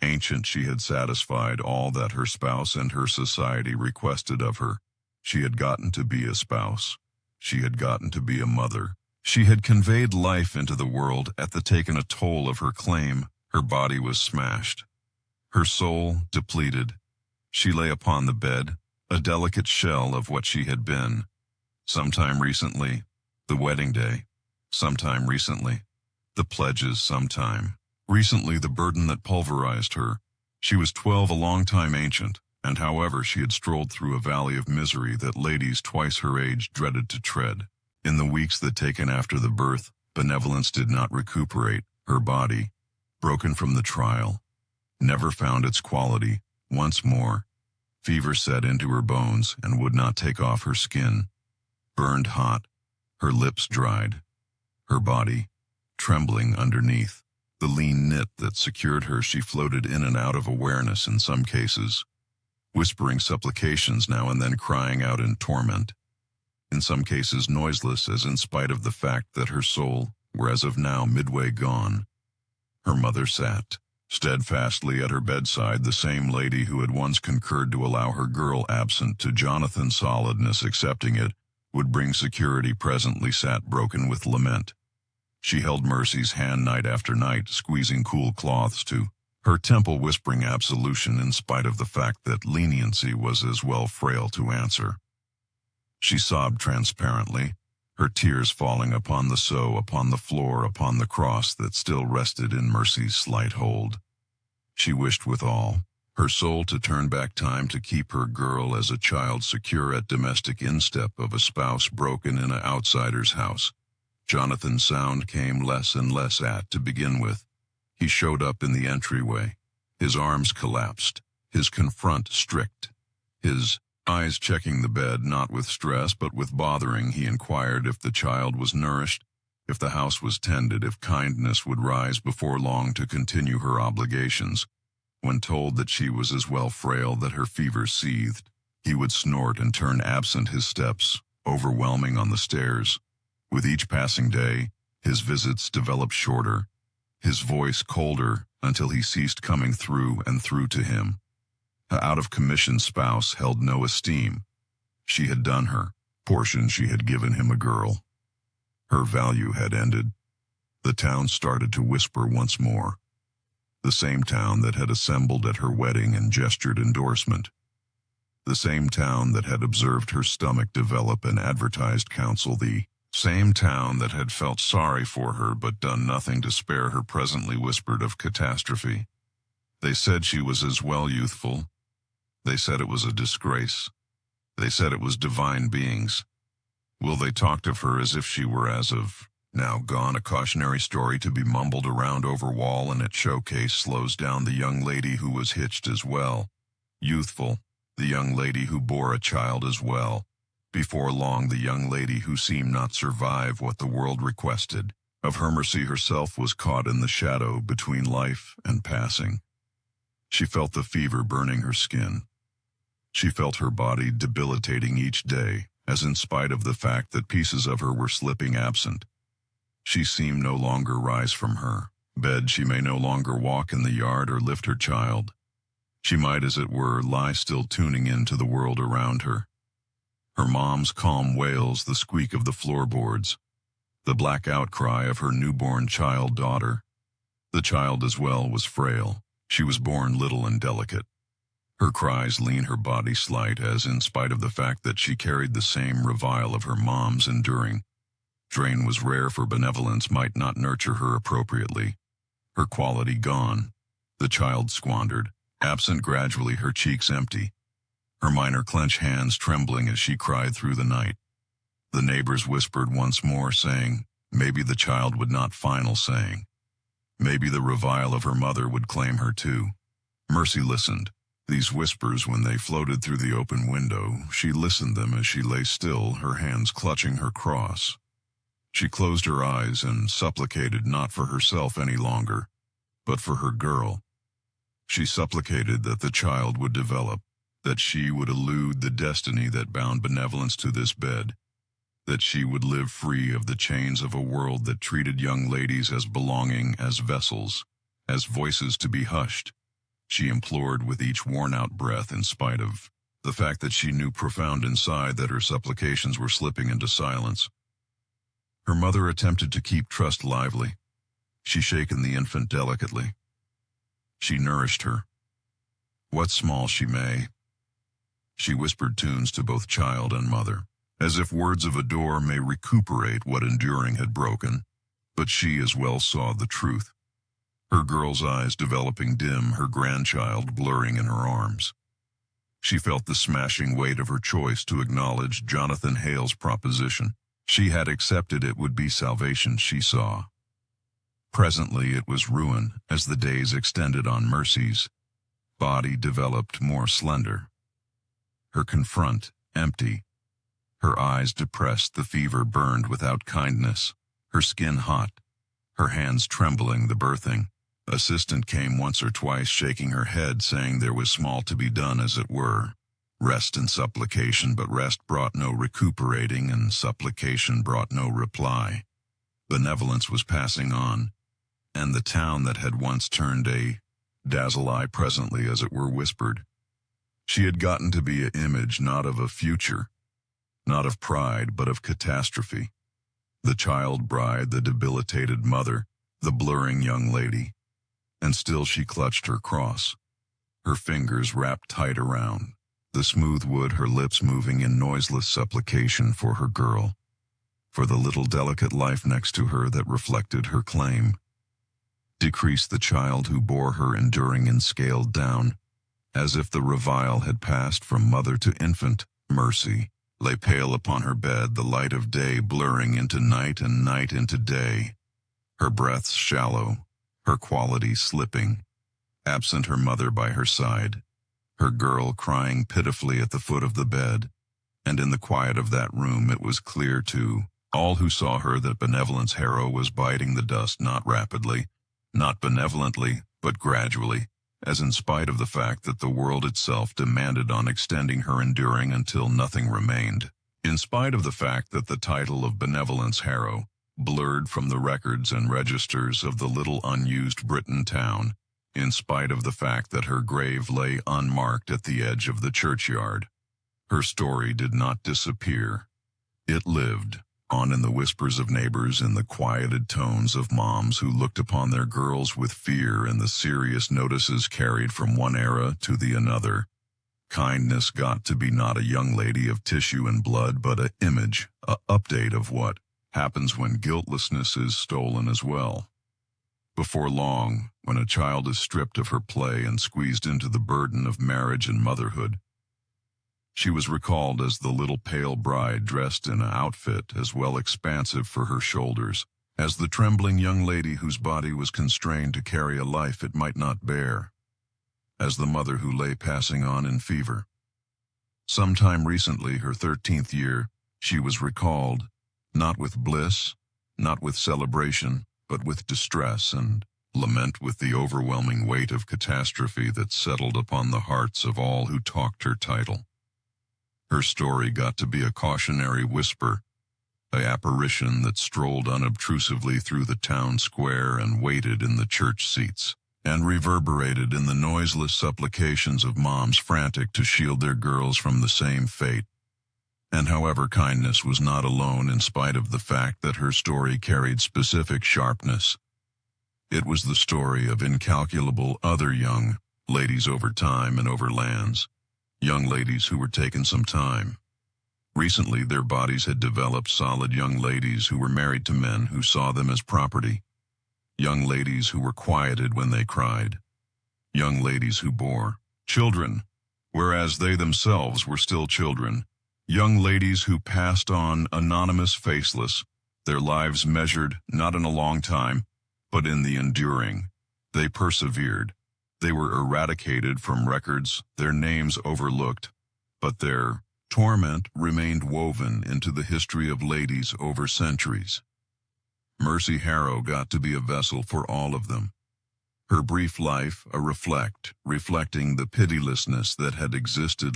Ancient, she had satisfied all that her spouse and her society requested of her. She had gotten to be a spouse. She had gotten to be a mother. She had conveyed life into the world, at the taken a toll of her claim. Her body was smashed, her soul depleted. She lay upon the bed, a delicate shell of what she had been. Sometime recently, the wedding day. Sometime recently, the pledges. Sometime recently, the burden that pulverized her. She was 12, a long time ancient, and however she had strolled through a valley of misery that ladies twice her age dreaded to tread. In the weeks that taken after the birth, Benevolence did not recuperate. Her body, broken from the trial, never found its quality. Once more, fever set into her bones and would not take off her skin. Burned hot, her lips dried, her body trembling underneath. The lean knit that secured her, she floated in and out of awareness in some cases, whispering supplications now and then, crying out in torment. In some cases noiseless, as in spite of the fact that her soul were as of now midway gone. Her mother sat steadfastly at her bedside, the same lady who had once concurred to allow her girl absent to Jonathan's solidness, accepting it, would bring security, presently sat broken with lament. She held Mercy's hand night after night, squeezing cool cloths to her temple, whispering absolution in spite of the fact that leniency was as well frail to answer. She sobbed transparently, her tears falling upon the sew, upon the floor, upon the cross that still rested in Mercy's slight hold. She wished with all her soul to turn back time to keep her girl as a child, secure at domestic instep of a spouse broken in an outsider's house. Jonathan's sound came less and less to begin with. He showed up in the entryway, his arms collapsed, his confront strict, his eyes checking the bed, not with stress but with bothering. He inquired if the child was nourished, if the house was tended, if kindness would rise before long to continue her obligations. When told that she was as well frail that her fever seethed, he would snort and turn absent, his steps overwhelming on the stairs. With each passing day, his visits developed shorter, his voice colder, until he ceased coming through and through to him. Her out-of-commission spouse held no esteem. She had done her portion. She had given him a girl. Her value had ended. The town started to whisper once more. The same town that had assembled at her wedding and gestured endorsement. The same town that had observed her stomach develop and advertised counsel. The same town that had felt sorry for her but done nothing to spare her presently whispered of catastrophe. They said she was as well youthful. They said it was a disgrace. They said it was divine beings. Well, they talked of her as if she were as of now gone, a cautionary story to be mumbled around over wall and at showcase slows down the young lady who was hitched as well. Youthful, the young lady who bore a child as well. Before long, the young lady who seemed not survive what the world requested of her. Mercy herself was caught in the shadow between life and passing. She felt the fever burning her skin. She felt her body debilitating each day, as in spite of the fact that pieces of her were slipping absent. She seemed no longer rise from her bed. She may no longer walk in the yard or lift her child. She might, as it were, lie still, tuning in to the world around her. Her mom's calm wails, the squeak of the floorboards, the black outcry of her newborn child daughter. The child as well was frail. She was born little and delicate. Her cries lean, her body slight, as in spite of the fact that she carried the same revile of her mom's enduring drain was rare, for benevolence might not nurture her appropriately. Her quality gone, the child squandered, absent gradually, her cheeks empty, her minor clenched hands trembling as she cried through the night. The neighbors whispered once more, saying, maybe the child would not final, saying, maybe the revile of her mother would claim her too. Mercy listened. These whispers, when they floated through the open window, she listened them as she lay still, her hands clutching her cross. She closed her eyes and supplicated not for herself any longer, but for her girl. She supplicated that the child would develop, that she would elude the destiny that bound benevolence to this bed, that she would live free of the chains of a world that treated young ladies as belonging, as vessels, as voices to be hushed. She implored with each worn-out breath, in spite of the fact that she knew profound inside that her supplications were slipping into silence. Her mother attempted to keep trust lively. She shaken the infant delicately. She nourished her. What small she may. She whispered tunes to both child and mother, as if words of a door may recuperate what enduring had broken. But she as well saw the truth. Her girl's eyes developing dim, her grandchild blurring in her arms. She felt the smashing weight of her choice to acknowledge Jonathan Hale's proposition. She had accepted it would be salvation she saw. Presently it was ruin, as the days extended on Mercy's body developed more slender. Her confront empty, her eyes depressed, the fever burned without kindness, her skin hot, her hands trembling the birthing. Assistant came once or twice, shaking her head, saying there was small to be done, as it were. Rest and supplication, but rest brought no recuperating, and supplication brought no reply. Benevolence was passing on, and the town that had once turned a dazzle eye presently, as it were, whispered. She had gotten to be an image not of a future, not of pride, but of catastrophe. The child bride, the debilitated mother, the blurring young lady. And still she clutched her cross, her fingers wrapped tight around the smooth wood, her lips moving in noiseless supplication for her girl, for the little delicate life next to her that reflected her claim. Decreased the child who bore her, enduring and scaled down, as if the revile had passed from mother to infant. Mercy lay pale upon her bed, the light of day blurring into night and night into day, her breaths shallow, her quality slipping, absent her mother by her side, her girl crying pitifully at the foot of the bed. And in the quiet of that room it was clear to all who saw her that Benevolence Harrow was biting the dust, not rapidly, not benevolently, but gradually, as in spite of the fact that the world itself demanded on extending her enduring until nothing remained. In spite of the fact that the title of Benevolence Harrow blurred from the records and registers of the little unused Britain town, in spite of the fact that her grave lay unmarked at the edge of the churchyard. Her story did not disappear. It lived on in the whispers of neighbors, in the quieted tones of moms who looked upon their girls with fear, and the serious notices carried from one era to the another. Kindness got to be not a young lady of tissue and blood, but a image, a update of what happens when guiltlessness is stolen as well. Before long, when a child is stripped of her play and squeezed into the burden of marriage and motherhood, she was recalled as the little pale bride dressed in an outfit as well expansive for her shoulders as the trembling young lady whose body was constrained to carry a life it might not bear, as the mother who lay passing on in fever. Sometime recently, her 13th year, she was recalled, not with bliss, not with celebration, but with distress and lament, with the overwhelming weight of catastrophe that settled upon the hearts of all who talked her title. Her story got to be a cautionary whisper, an apparition that strolled unobtrusively through the town square and waited in the church seats, and reverberated in the noiseless supplications of moms frantic to shield their girls from the same fate. And however, kindness was not alone, in spite of the fact that her story carried specific sharpness. It was the story of incalculable other young ladies over time and over lands, young ladies who were taken some time. Recently, their bodies had developed solid young ladies who were married to men who saw them as property, young ladies who were quieted when they cried, young ladies who bore children, whereas they themselves were still children, young ladies who passed on anonymous, faceless, their lives measured not in a long time, but in the enduring. They persevered. They were eradicated from records, their names overlooked, but their torment remained woven into the history of ladies over centuries. Mercy Harrow got to be a vessel for all of them. Her brief life reflecting the pitilessness that had existed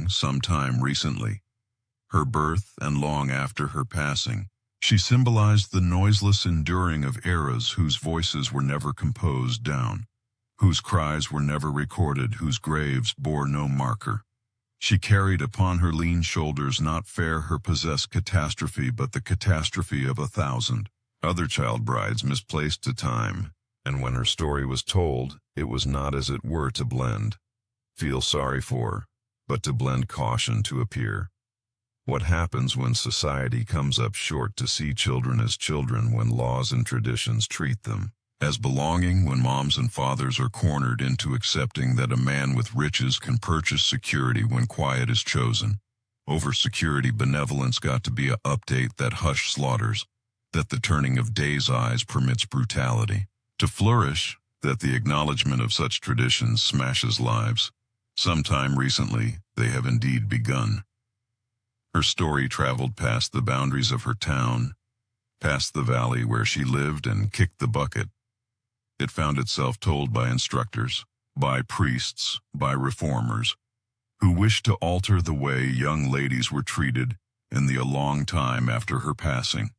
sometime recently. Her birth and long after her passing, she symbolized the noiseless enduring of eras whose voices were never composed down, whose cries were never recorded, whose graves bore no marker. She carried upon her lean shoulders not her possessed catastrophe, but the catastrophe of 1,000 other child brides misplaced to time. And when her story was told, it was not as it were to blend, feel sorry for, but to blend caution to appear. What happens when society comes up short to see children as children, when laws and traditions treat them as belonging, when moms and fathers are cornered into accepting that a man with riches can purchase security when quiet is chosen. Over security, benevolence got to be a update that hushed slaughters, that the turning of day's eyes permits brutality to flourish, that the acknowledgement of such traditions smashes lives. Sometime recently, they have indeed begun. Her story traveled past the boundaries of her town, past the valley where she lived and kicked the bucket. It found itself told by instructors, by priests, by reformers, who wished to alter the way young ladies were treated in the long time after her passing.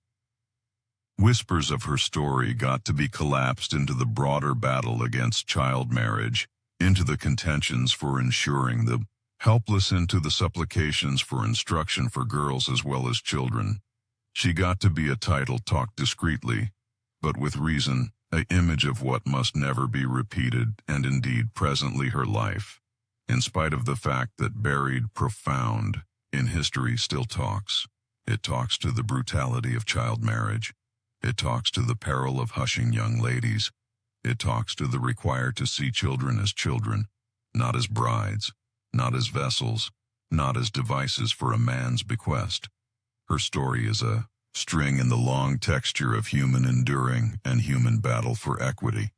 Whispers of her story got to be collapsed into the broader battle against child marriage, into the contentions for ensuring the helpless, into the supplications for instruction for girls as well as children. She got to be a title talked discreetly, but with reason, an image of what must never be repeated, and indeed presently her life, in spite of the fact that buried profound in history still talks. It talks to the brutality of child marriage. It talks to the peril of hushing young ladies. It talks to the require to see children as children, not as brides, not as vessels, not as devices for a man's bequest. Her story is a string in the long texture of human enduring and human battle for equity.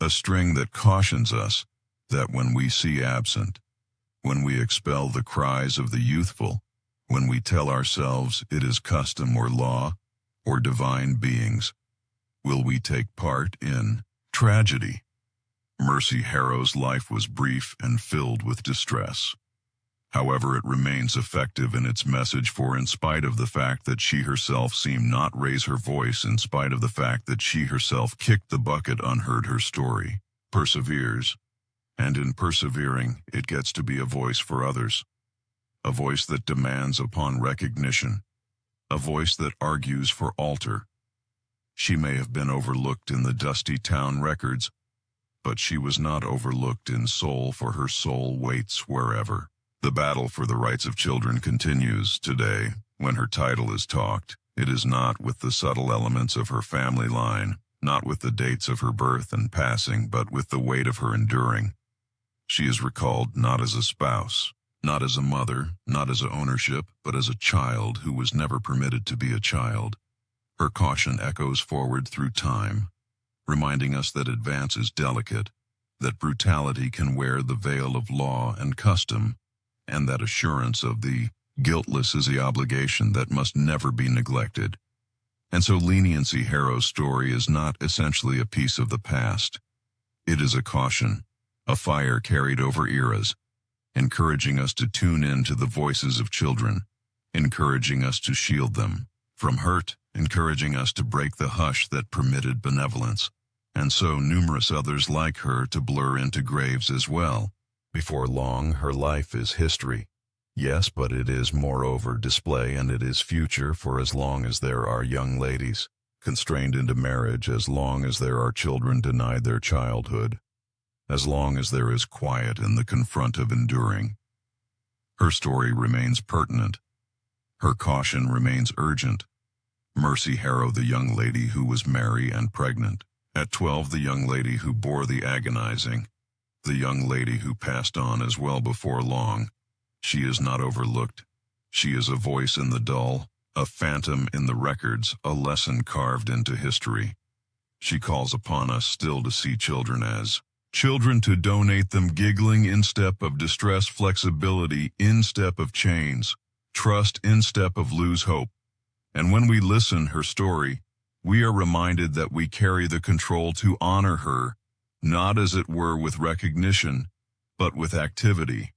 A string that cautions us that when we see absent, when we expel the cries of the youthful, when we tell ourselves it is custom or law or divine beings, will we take part in tragedy? Mercy Harrow's life was brief and filled with distress. However, it remains effective in its message, for in spite of the fact that she herself seemed not raise her voice, in spite of the fact that she herself kicked the bucket unheard, her story perseveres. And in persevering, it gets to be a voice for others. A voice that demands upon recognition. A voice that argues for altar. She may have been overlooked in the dusty town records, but she was not overlooked in soul, for her soul waits wherever. The battle for the rights of children continues today. When her title is talked, it is not with the subtle elements of her family line, not with the dates of her birth and passing, but with the weight of her enduring. She is recalled not as a spouse, not as a mother, not as a ownership, but as a child who was never permitted to be a child. Her caution echoes forward through time, reminding us that advance is delicate, that brutality can wear the veil of law and custom, and that assurance of the guiltless is the obligation that must never be neglected. And so Leniency Harrow's story is not essentially a piece of the past. It is a caution, a fire carried over eras, encouraging us to tune in to the voices of children, encouraging us to shield them from hurt, encouraging us to break the hush that permitted benevolence, and so numerous others like her to blur into graves as well. Before long, her life is history. Yes, but it is moreover display, and it is future, for as long as there are young ladies constrained into marriage, as long as there are children denied their childhood, as long as there is quiet in the confront of enduring, her story remains pertinent. Her caution remains urgent. Mercy Harrow, the young lady who was merry and pregnant. At 12, the young lady who bore the agonizing. The young lady who passed on as well before long. She is not overlooked. She is a voice in the dull, a phantom in the records, a lesson carved into history. She calls upon us still to see children as children, to donate them giggling in step of distress, flexibility in step of chains, trust in step of lose hope. And when we listen her story, we are reminded that we carry the control to honor her, not as it were with recognition, but with activity.